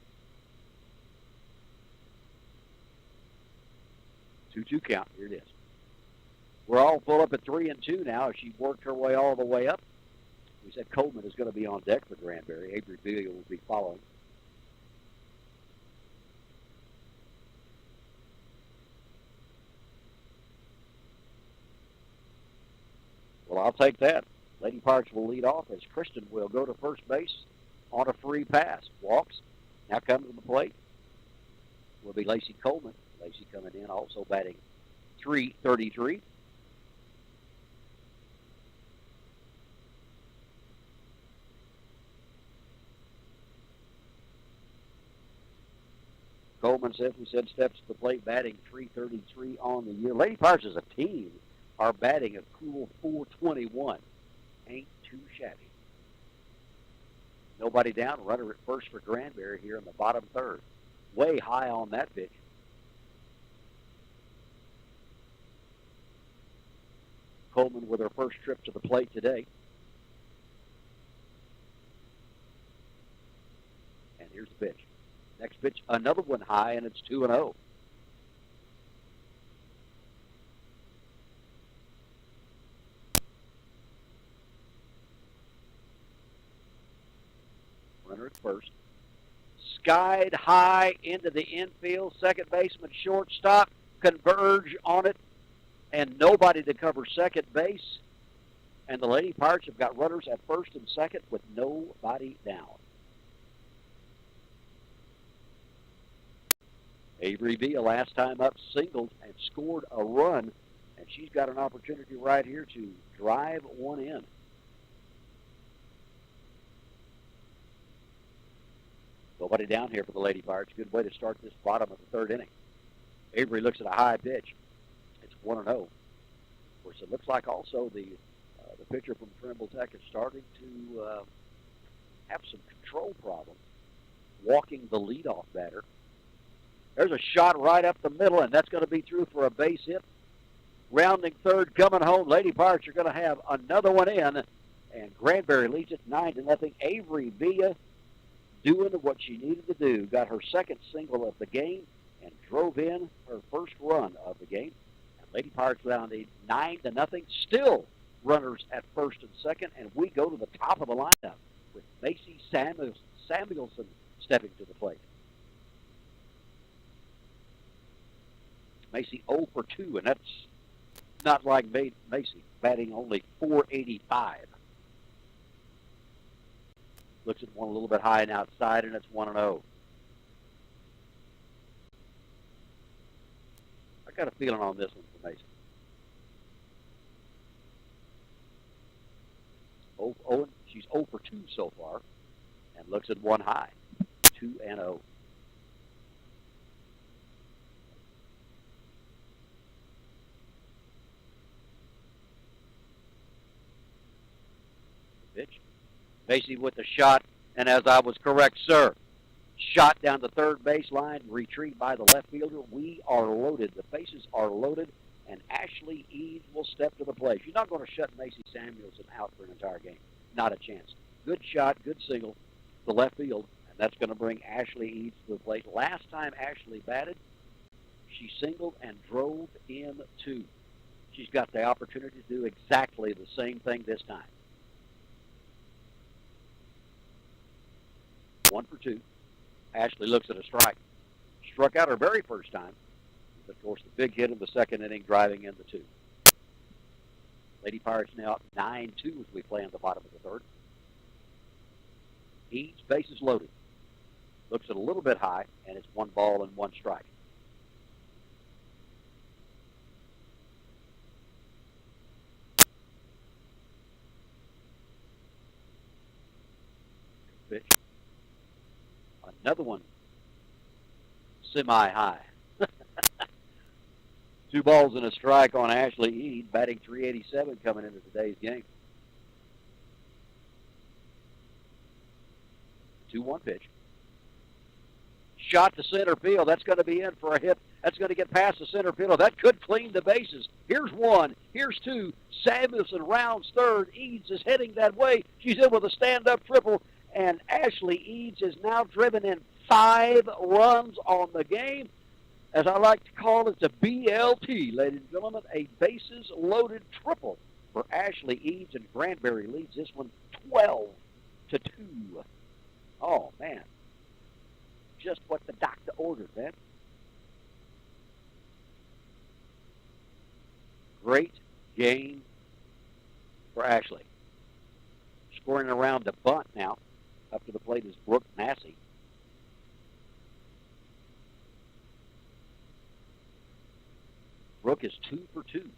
2-2 count. Here it is. We're all full up at 3-2 now as she worked her way all the way up. We said Coleman is going to be on deck for Granbury. Avery Belia will be following. Well, I'll take that. Lady Pirates will lead off as Kristen will go to first base on a free pass. Walks. Now comes to the plate. Will be Lacey Coleman. Lacey coming in also batting .333. Coleman simply said steps to the plate, batting .333 on the year. Lady Pirates as a team are batting a cool .421. Ain't too shabby. Nobody down, runner at first for Granbury here in the bottom third. Way high on that pitch. Coleman with her first trip to the plate today. And here's the pitch. Next pitch, another one high, and it's 2-0. Runner at first. Skied high into the infield. Second baseman, shortstop, converge on it, and nobody to cover second base. And the Lady Pirates have got runners at first and second with nobody down. Avery Villa last time up singled and scored a run, and she's got an opportunity right here to drive one in. Nobody down here for the Lady Pirates. Good way to start this bottom of the third inning. Avery looks at a high pitch. It's 1-0. Of course, it looks like also the pitcher from Trimble Tech is starting to have some control problems, walking the leadoff batter. There's a shot right up the middle, and that's going to be through for a base hit. Rounding third, coming home. Lady Pirates are going to have another one in, and Granbury leads it 9-0. Avery Villa doing what she needed to do. Got her second single of the game and drove in her first run of the game. And Lady Pirates down 9-0. Still runners at first and second, and we go to the top of the lineup with Macy Samuelson stepping to the plate. Macy 0 for 2, and that's not like Macy, batting only .485. Looks at one a little bit high and outside, and it's 1-0. I got a feeling on this one for Macy. 0, she's 0 for 2 so far, and looks at one high, 2-0. Pitch. Macy with the shot, and as I was correct, sir, shot down the third baseline, retrieved by the left fielder. We are loaded. The bases are loaded, and Ashley Eads will step to the plate. She's not going to shut Macy Samuelson out for an entire game. Not a chance. Good shot, good single to left field, and that's going to bring Ashley Eads to the plate. Last time Ashley batted, she singled and drove in 2. She's got the opportunity to do exactly the same thing this time. 1 for 2. Ashley looks at a strike. Struck out her very first time. Of course, the big hit in the second inning, driving in the 2. Lady Pirates now up 9-2 as we play on the bottom of the third. Eads, bases loaded. Looks at a little bit high, and it's 1 ball and 1 strike. Pitch. Another one, semi-high. 2 balls and a strike on Ashley Eads, batting .387 coming into today's game. 2-1 pitch. Shot to center field. That's going to be in for a hit. That's going to get past the center fielder. That could clean the bases. Here's 1. Here's 2. Samuelson rounds third. Eads is heading that way. She's in with a stand-up triple. And Ashley Eads is now driven in 5 runs on the game. As I like to call it, the BLT, ladies and gentlemen, a bases-loaded triple for Ashley Eads, and Granbury leads this one 12-2. Oh, man. Just what the doctor ordered, man. Great game for Ashley. Scoring around the bunt now. Up to the plate is Brooke Massey. Brooke is 2 for 2.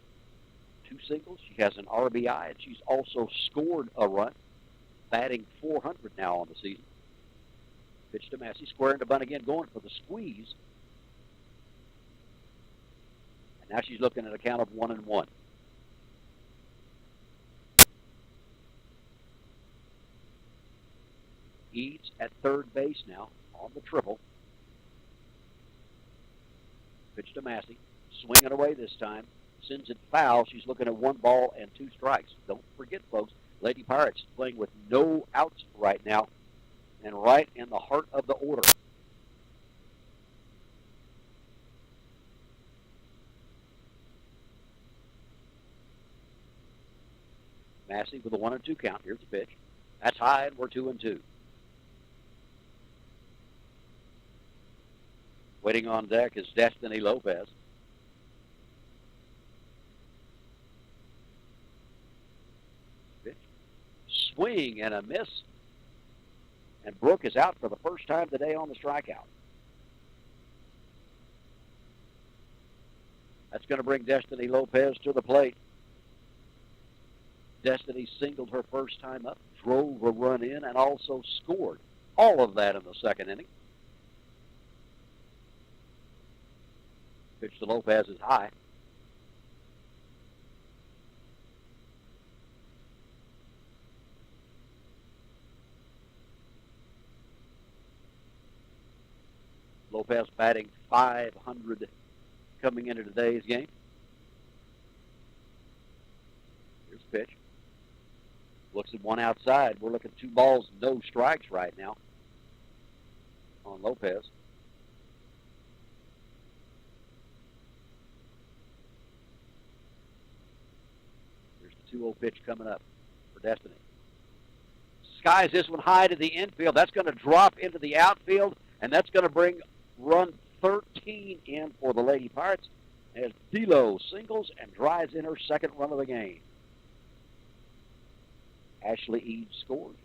2 singles. She has an RBI, and she's also scored a run. Batting .400 now on the season. Pitch to Massey. Squaring the bunt again, going for the squeeze. Now she's looking at a count of 1-1. Eads at third base now on the triple. Pitch to Massey. Swinging away this time. Sends it foul. She's looking at 1 ball and 2 strikes. Don't forget, folks, Lady Pirates playing with no outs right now and right in the heart of the order. Massey with a 1-2 count. Here's the pitch. That's high, and we're 2-2. Waiting on deck is Destiny Lopez. Pitch. Swing and a miss. And Brooke is out for the first time today on the strikeout. That's going to bring Destiny Lopez to the plate. Destiny singled her first time up, drove a run in, and also scored. All of that in the second inning. Pitch to Lopez is high. Lopez batting .500 coming into today's game. Here's the pitch. Looks at one outside. We're looking 2 balls, no strikes right now on Lopez. Here's the 2-0 pitch coming up for Destiny. Skies this one high to the infield. That's going to drop into the outfield, and that's going to bring run 13 in for the Lady Pirates as D'Lo singles and drives in her second run of the game. Ashley Eads scored.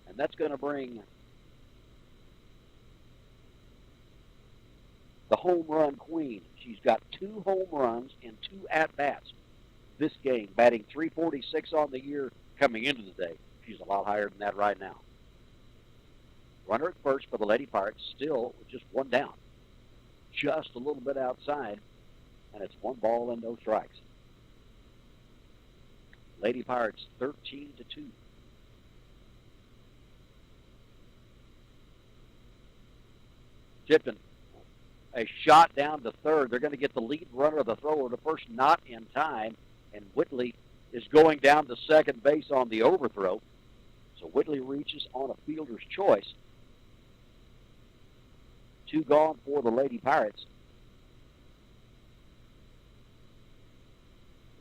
And that's going to bring the home run queen. She's got 2 home runs in 2 at-bats this game, batting .346 on the year coming into the day. She's a lot higher than that right now. Runner at first for the Lady Pirates, still with just 1 down. Just a little bit outside, and it's 1 ball and no strikes. Lady Pirates 13-2. Tipton, a shot down to third. They're going to get the lead runner of the thrower to first, not in time, and Whitley is going down to second base on the overthrow. So Whitley reaches on a fielder's choice. 2 gone for the Lady Pirates.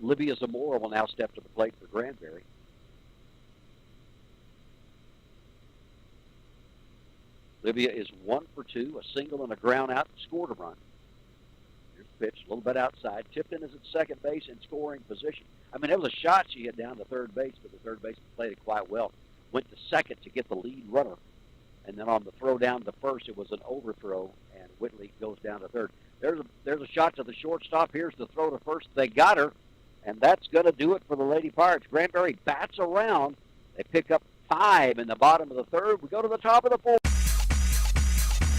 Livia Zamora will now step to the plate for Granbury. Livia is 1 for 2, a single and a ground out, scored a run. Here's the pitch, a little bit outside. Tipton is at second base in scoring position. I mean, it was a shot she had down to third base, but the third baseman played it quite well. Went to second to get the lead runner. And then on the throw down to first, it was an overthrow, and Whitley goes down to third. There's a shot to the shortstop. Here's the throw to first. They got her, and that's going to do it for the Lady Pirates. Granbury bats around. They pick up 5 in the bottom of the third. We go to the top of the 4th.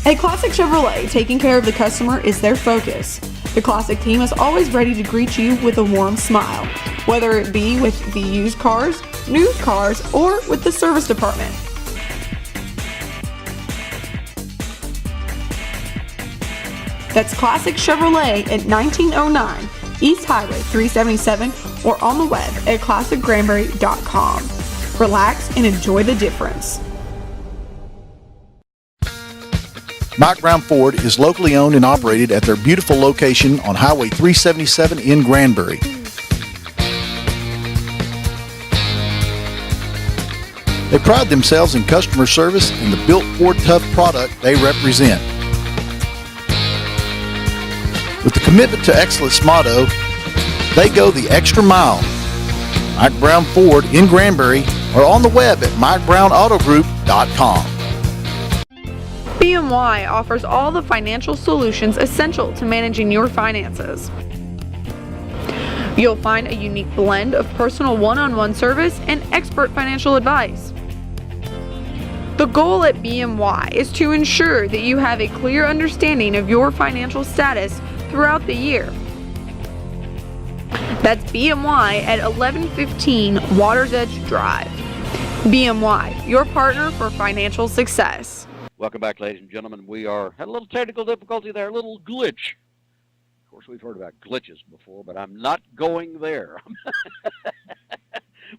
At Classic Chevrolet, taking care of the customer is their focus. The Classic team is always ready to greet you with a warm smile, whether it be with the used cars, new cars, or with the service department. That's Classic Chevrolet at 1909 East Highway 377 or on the web at classicgranbury.com. Relax and enjoy the difference. Mike Brown Ford is locally owned and operated at their beautiful location on Highway 377 in Granbury. They pride themselves in customer service and the built Ford Tough product they represent. With the commitment to excellence motto, they go the extra mile. Mike Brown Ford in Granbury or on the web at MikeBrownAutoGroup.com. BMY offers all the financial solutions essential to managing your finances. You'll find a unique blend of personal one-on-one service and expert financial advice. The goal at BMY is to ensure that you have a clear understanding of your financial status throughout the year. That's BMY at 1115 Water's Edge Drive. BMY, your partner for financial success. Welcome back, ladies and gentlemen. We had a little technical difficulty there, a little glitch. Of course, we've heard about glitches before, but I'm not going there.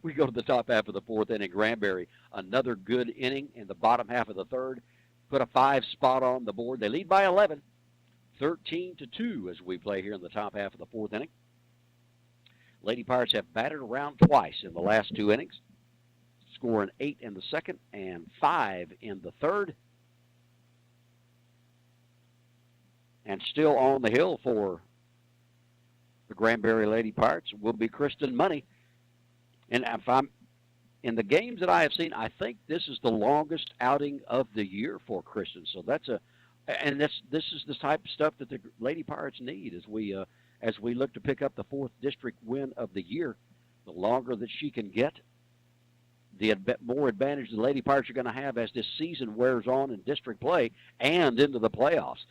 We go to the top half of the fourth inning. Granbury, another good inning in the bottom half of the third. Put a 5 spot on the board. They lead by 11, 13-2 as we play here in the top half of the fourth inning. Lady Pirates have batted around twice in the last 2 innings, scoring 8 in the second and 5 in the third. And still on the hill for the Granbury Lady Pirates will be Kristen Money. And if I'm in the games that I have seen, I think this is the longest outing of the year for Kristen. So this is the type of stuff that the Lady Pirates need as we look to pick up the 4th district win of the year. The longer that she can get, the more advantage the Lady Pirates are going to have as this season wears on in district play and into the playoffs.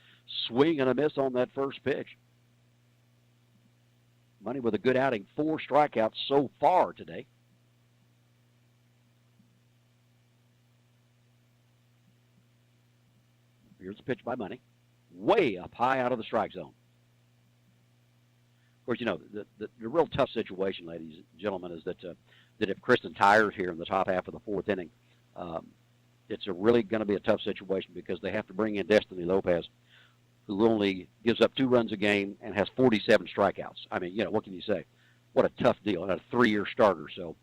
Swing and a miss on that first pitch. Money with a good outing, 4 strikeouts so far today. Here's the pitch by Money. Way up high out of the strike zone. Of course, you know, the real tough situation, ladies and gentlemen, is that if Kristen tires here in the top half of the 4th inning, it's really going to be a tough situation because they have to bring in Destiny Lopez, who only gives up 2 runs a game and has 47 strikeouts. I mean, you know, what can you say? What a tough deal. And a 3-year starter, so.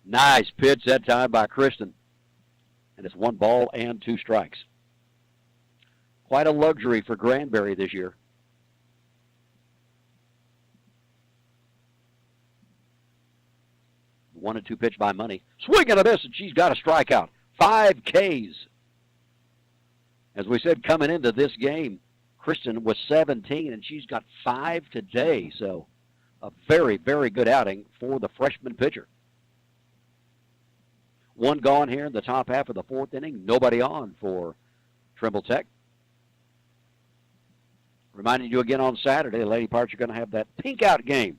Nice pitch that time by Kristen. And it's 1 ball and 2 strikes. Quite a luxury for Granbury this year. The 1-2 pitch by Money. Swing and a miss, and she's got a strikeout. 5 Ks. As we said, coming into this game, Kristen was 17, and she's got 5 today. So a very, very good outing for the freshman pitcher. 1 gone here in the top half of the 4th inning. Nobody on for Trimble Tech. Reminding you again on Saturday, the Lady Pirates are going to have that pink out game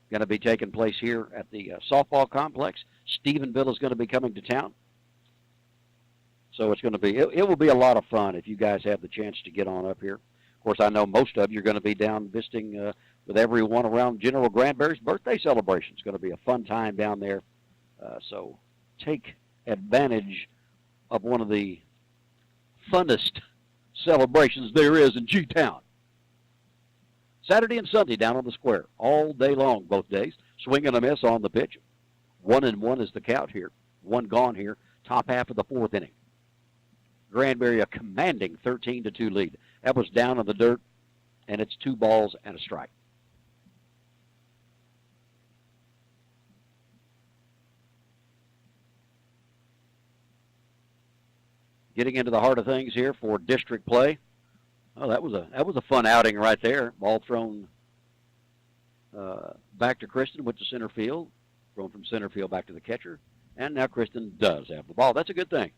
going to be taking place here at the softball complex. Stephenville is going to be coming to town. So it's going to be, it will be a lot of fun if you guys have the chance to get on up here. Of course, I know most of you are going to be down visiting with everyone around General Granbury's birthday celebration. It's going to be a fun time down there. So take advantage of one of the funnest celebrations there is in G-Town. Saturday and Sunday down on the square, all day long, both days. Swing and a miss on the pitch. 1-1 is the count here. 1 gone here, top half of the 4th inning. Granbury a commanding 13-2 lead. That was down in the dirt, and it's 2 balls and a strike. Getting into the heart of things here for district play. Oh, that was a fun outing right there. Ball thrown back to Kristen, went to center field, thrown from center field back to the catcher, and now Kristen does have the ball. That's a good thing.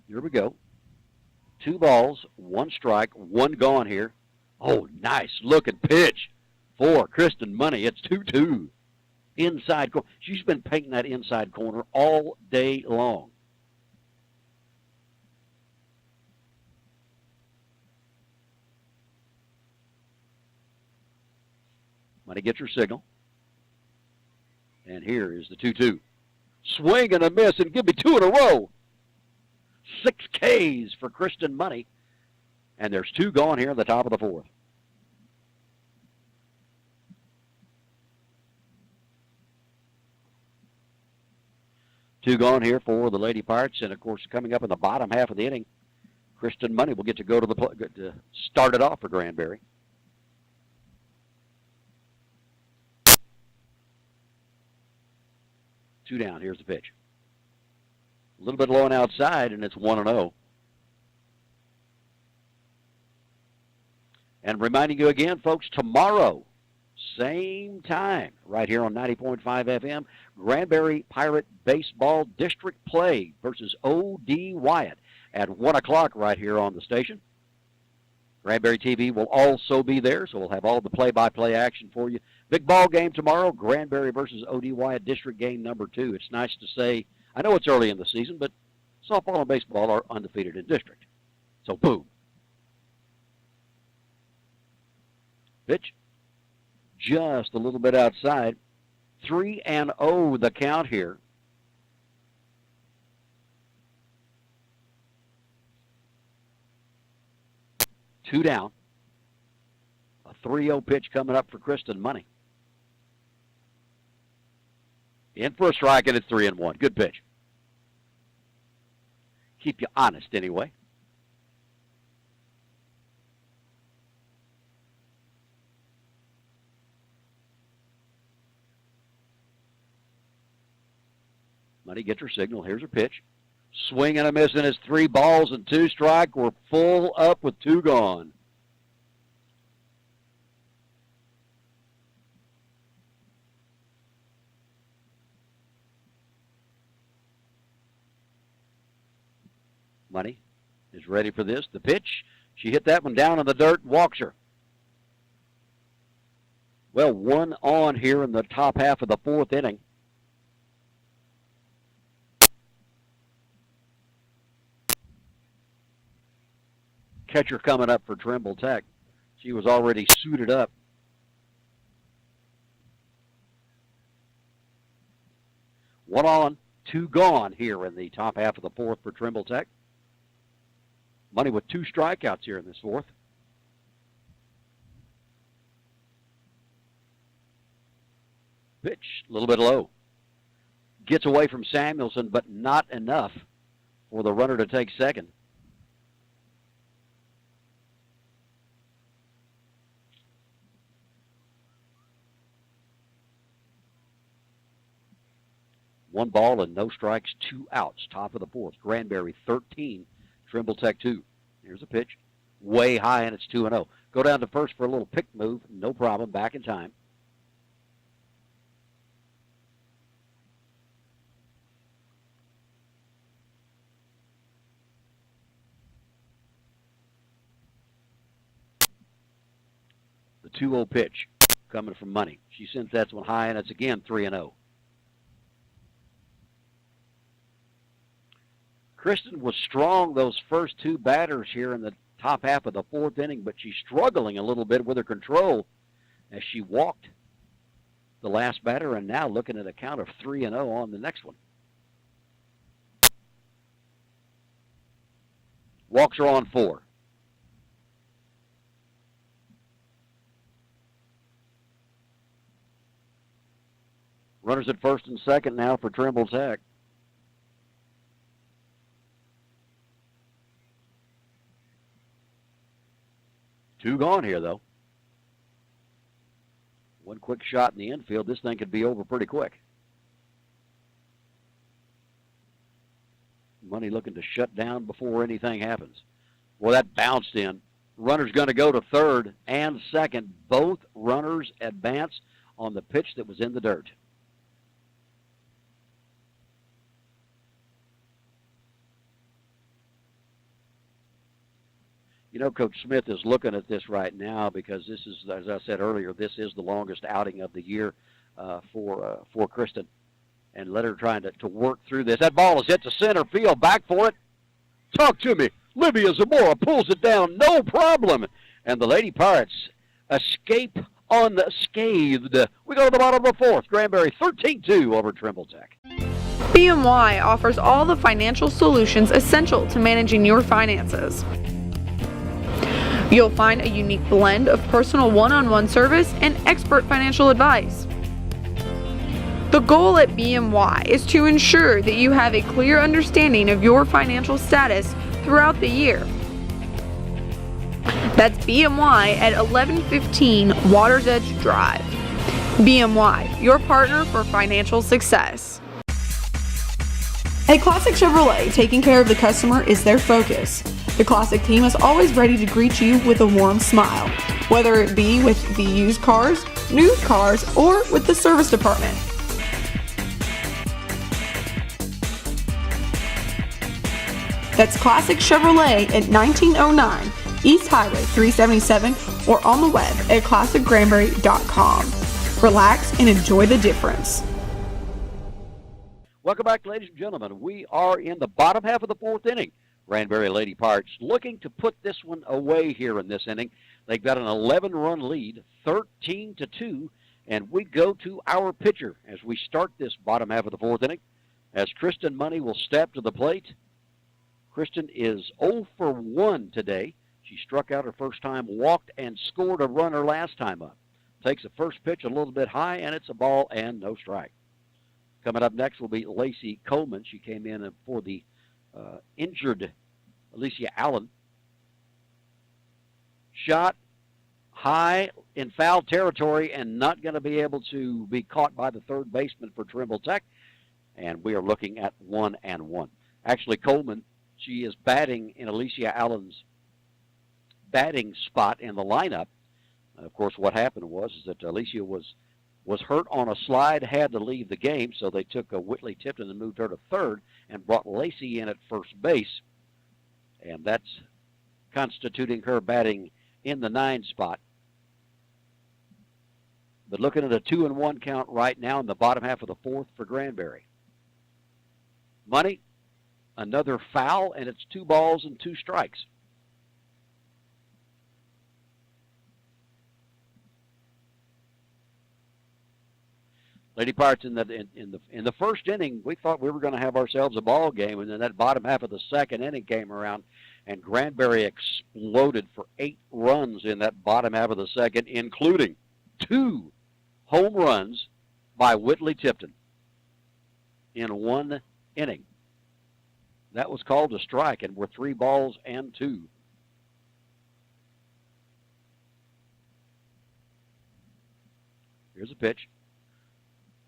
Here we go. 2 balls, 1 strike, 1 gone here. Oh, nice looking pitch for Kristen Money. It's 2-2. Inside corner. She's been painting that inside corner all day long. Money gets her signal. And here is the 2-2. Swing and a miss, and give me 2 in a row. 6 Ks for Kristen Money. And there's 2 gone here in the top of the 4th. Two gone here for the Lady Pirates, and of course, coming up in the bottom half of the inning, Kristen Money will get to go to to start it off for Granbury. Two down. Here's the pitch. A little bit low and outside, and it's 1-0. And reminding you again, folks, tomorrow, same time, right here on 90.5 FM. Granbury Pirate Baseball District Play versus O.D. Wyatt at 1 o'clock right here on the station. Granbury TV will also be there, so we'll have all the play-by-play action for you. Big ball game tomorrow, Granbury versus O.D. Wyatt, district game number 2. It's nice to say, I know it's early in the season, but softball and baseball are undefeated in district. So, boom. Pitch. Just a little bit outside. 3-0 the count here. Two down. A 3-0 pitch coming up for Kristen Money. In for a strike, and it's 3-1. Good pitch. Keep you honest anyway. Money gets her signal. Here's her pitch. Swing and a miss, and it's 3 balls and 2 strike. We're full up with 2 gone. Money is ready for this. The pitch. She hit that one down in the dirt, walks her. Well, 1 on here in the top half of the 4th inning. Catcher coming up for Trimble Tech. She was already suited up. One on, 2 gone here in the top half of the 4th for Trimble Tech. Money with 2 strikeouts here in this 4th. Pitch, a little bit low. Gets away from Samuelson, but not enough for the runner to take second. One ball and no strikes, 2 outs. Top of the 4th. Granbury 13, Trimble Tech 2. Here's a pitch. Way high, and it's 2-0. Go down to first for a little pick move. No problem. Back in time. The 2-0 pitch coming from Money. She sends that one high, and it's again 3-0. Kristen was strong those first 2 batters here in the top half of the 4th inning, but she's struggling a little bit with her control as she walked the last batter, and now looking at a count of 3-0 on the next one. Walks her on 4. Runners at first and second now for Trimble Tech. Two gone here, though. One quick shot in the infield. This thing could be over pretty quick. Money looking to shut down before anything happens. Well, that bounced in. Runner's going to go to third and second. Both runners advance on the pitch that was in the dirt. You know, Coach Smith is looking at this right now because this is, as I said earlier, this is the longest outing of the year for Kristen. And let her trying to work through this. That ball is hit to center field. Back for it. Talk to me. Livia Zamora pulls it down. No problem. And the Lady Pirates escape unscathed. We go to the bottom of the 4th. Granbury 13-2 over Trimble Tech. BMY offers all the financial solutions essential to managing your finances. You'll find a unique blend of personal one-on-one service and expert financial advice. The goal at BMY is to ensure that you have a clear understanding of your financial status throughout the year. That's BMY at 1115 Waters Edge Drive. BMY, your partner for financial success. At Classic Chevrolet, taking care of the customer is their focus. The Classic team is always ready to greet you with a warm smile, whether it be with the used cars, new cars, or with the service department. That's Classic Chevrolet at 1909 East Highway 377 or on the web at classicgranbury.com. Relax and enjoy the difference. Welcome back, ladies and gentlemen. We are in the bottom half of the fourth inning. Granbury Lady Pirates looking to put this one away here in this inning. They've got an 11-run lead, 13-2, and we go to our pitcher as we start this bottom half of the fourth inning. As Kristen Money will step to the plate. Kristen is 0 for 1 today. She struck out her first time, walked, and scored a runner last time up. Takes the first pitch a little bit high, and it's a ball and no strike. Coming up next will be Lacey Coleman. She came in for the injured Alicia Allen. Shot high in foul territory and not going to be able to be caught by the third baseman for Trimble Tech. And we are looking at 1-1. Actually, Coleman, she is batting in Alicia Allen's batting spot in the lineup. Of course, what happened was that Alicia was hurt on a slide, had to leave the game, so they took Whitley Tipton and moved her to third and brought Lacey in at first base. And that's constituting her batting in the 9 spot. But looking at a 2-1 count right now in the bottom half of the fourth for Granbury. Money, another foul, and it's 2 balls and 2 strikes. Lady Pirates in the first inning, we thought we were going to have ourselves a ball game, and then that bottom half of the second inning came around, and Granbury exploded for 8 runs in that bottom half of the second, including 2 home runs by Whitley Tipton in 1 inning. That was called a strike, and were 3 balls and 2. Here's a pitch.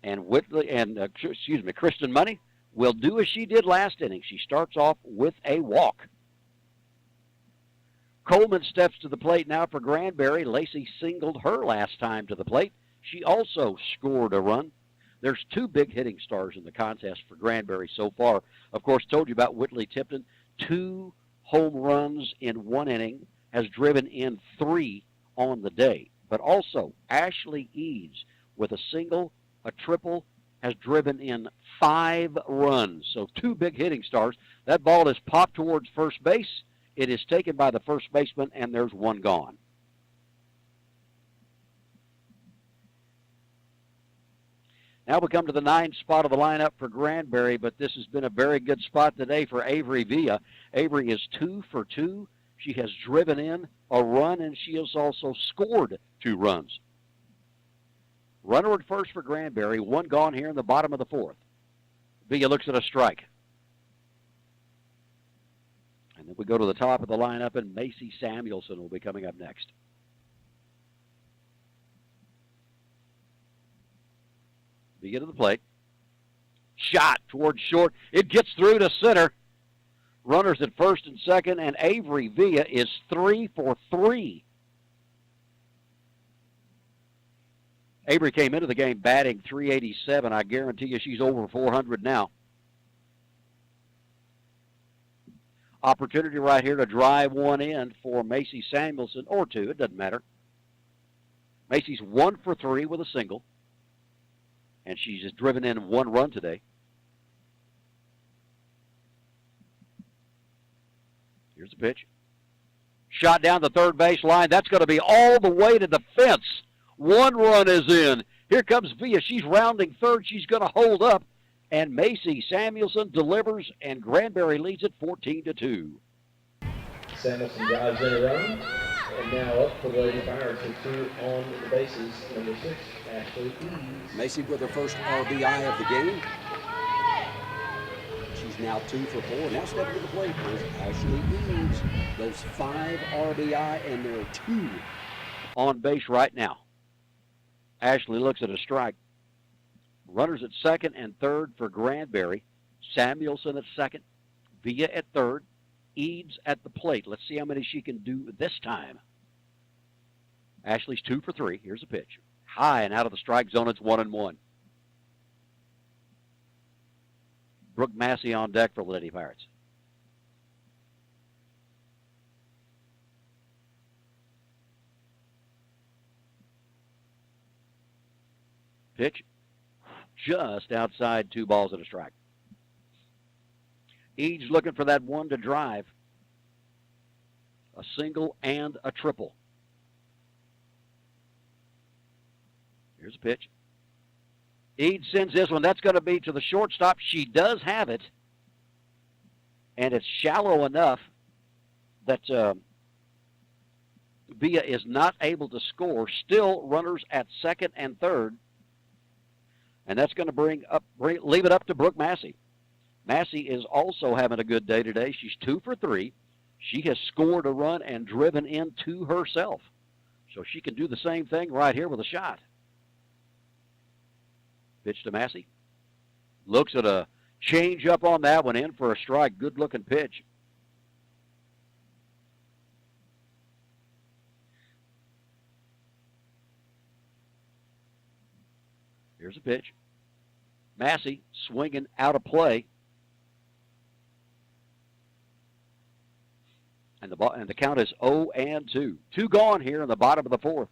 And Kristen Money will do as she did last inning. She starts off with a walk. Coleman steps to the plate now for Granbury. Lacey singled her last time to the plate. She also scored a run. There's 2 big hitting stars in the contest for Granbury so far. Of course, told you about Whitley Tipton. 2 home runs in 1 inning, has driven in 3 on the day. But also, Ashley Eads with a single, a triple, has driven in 5 runs. So 2 big hitting stars. That ball is popped towards first base. It is taken by the first baseman, and there's 1 gone. Now we come to the 9 spot of the lineup for Granbury, but this has been a very good spot today for Avery Villa. Avery is 2 for 2. She has driven in a run, and she has also scored 2 runs. Runner at first for Granbury, 1 gone here in the bottom of the fourth. Villa looks at a strike. And then we go to the top of the lineup, and Macy Samuelson will be coming up next. Villa to the plate. Shot towards short. It gets through to center. Runners at first and second, and Avery Villa is 3 for 3. Avery came into the game batting .387. I guarantee you she's over 400 now. Opportunity right here to drive 1 in for Macy Samuelson, or 2, it doesn't matter. Macy's 1 for 3 with a single, and she's just driven in 1 run today. Here's the pitch. Shot down the third base line. That's going to be all the way to the fence. 1 run is in. Here comes Villa. She's rounding third. She's going to hold up. And Macy Samuelson delivers, and Granbury leads it 14-2. Samuelson drives in a run. And now up for the Lady Pirates with 2 on the bases. Number 6, Ashley Eads. Macy with her first RBI of the game. She's now 2 for 4. Now stepping to the plate is Ashley Eads. Those 5 RBI, and there are 2 on base right now. Ashley looks at a strike. Runners at second and third for Granbury. Samuelson at second. Villa at third. Eads at the plate. Let's see how many she can do this time. Ashley's 2 for 3. Here's a pitch. High and out of the strike zone. It's 1-1. Brooke Massey on deck for the Lady Pirates. Pitch just outside 2 balls and a strike. Eads looking for that one to drive. A single and a triple. Here's a pitch. Eads sends this one. That's going to be to the shortstop. She does have it. And it's shallow enough that Villa is not able to score. Still runners at second and third. And that's going to leave it up to Brooke Massey. Massey is also having a good day today. She's 2 for 3. She has scored a run and driven in to herself. So she can do the same thing right here with a shot. Pitch to Massey. Looks at a change up on that one, in for a strike. Good looking pitch. Here's a pitch. Massey swinging out of play. And the count is 0-2. 2 gone here in the bottom of the 4th.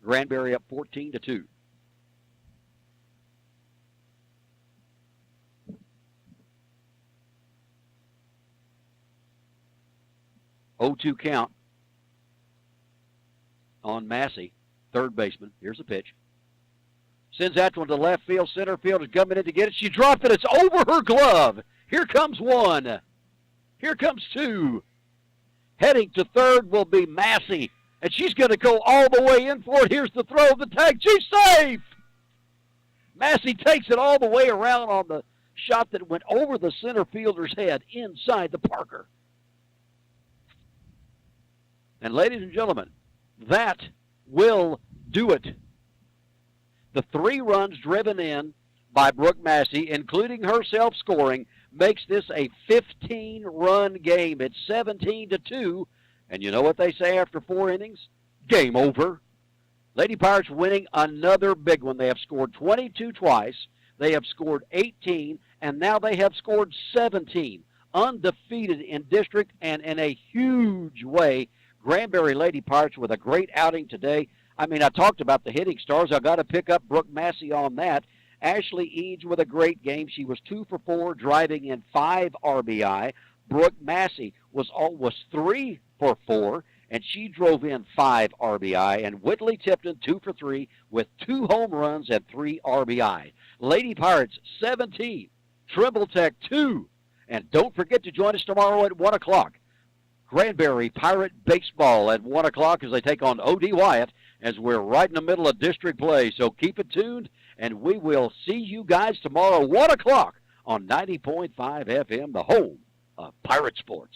Granbury up 14-2. (0-2) count on Massey, third baseman. Here's the pitch. Sends that one to left field. Center field is coming in to get it. She dropped it. It's over her glove. Here comes 1. Here comes 2. Heading to third will be Massey. And she's going to go all the way in for it. Here's the throw of the tag. She's safe! Massey takes it all the way around on the shot that went over the center fielder's head inside the Parker. And ladies and gentlemen, that will do it. The 3 runs driven in by Brooke Massey, including herself scoring, makes this a 15-run game. It's 17-2. And you know what they say after 4 innings? Game over. Lady Pirates winning another big one. They have scored 22 twice. They have scored 18, and now they have scored 17. Undefeated in district and in a huge way. Granbury Lady Pirates with a great outing today. I mean, I talked about the hitting stars. I got to pick up Brooke Massey on that. Ashley Eads with a great game. She was 2 for 4, driving in 5 RBI. Brooke Massey was 3 for 4, and she drove in 5 RBI. And Whitley Tipton 2 for 3 with 2 home runs and 3 RBI. Lady Pirates 17, Trimble Tech 2. And don't forget to join us tomorrow at 1 o'clock. Granbury Pirate Baseball at 1 o'clock as they take on O.D. Wyatt, as we're right in the middle of district play. So keep it tuned, and we will see you guys tomorrow, 1 o'clock on 90.5 FM, the home of Pirate Sports.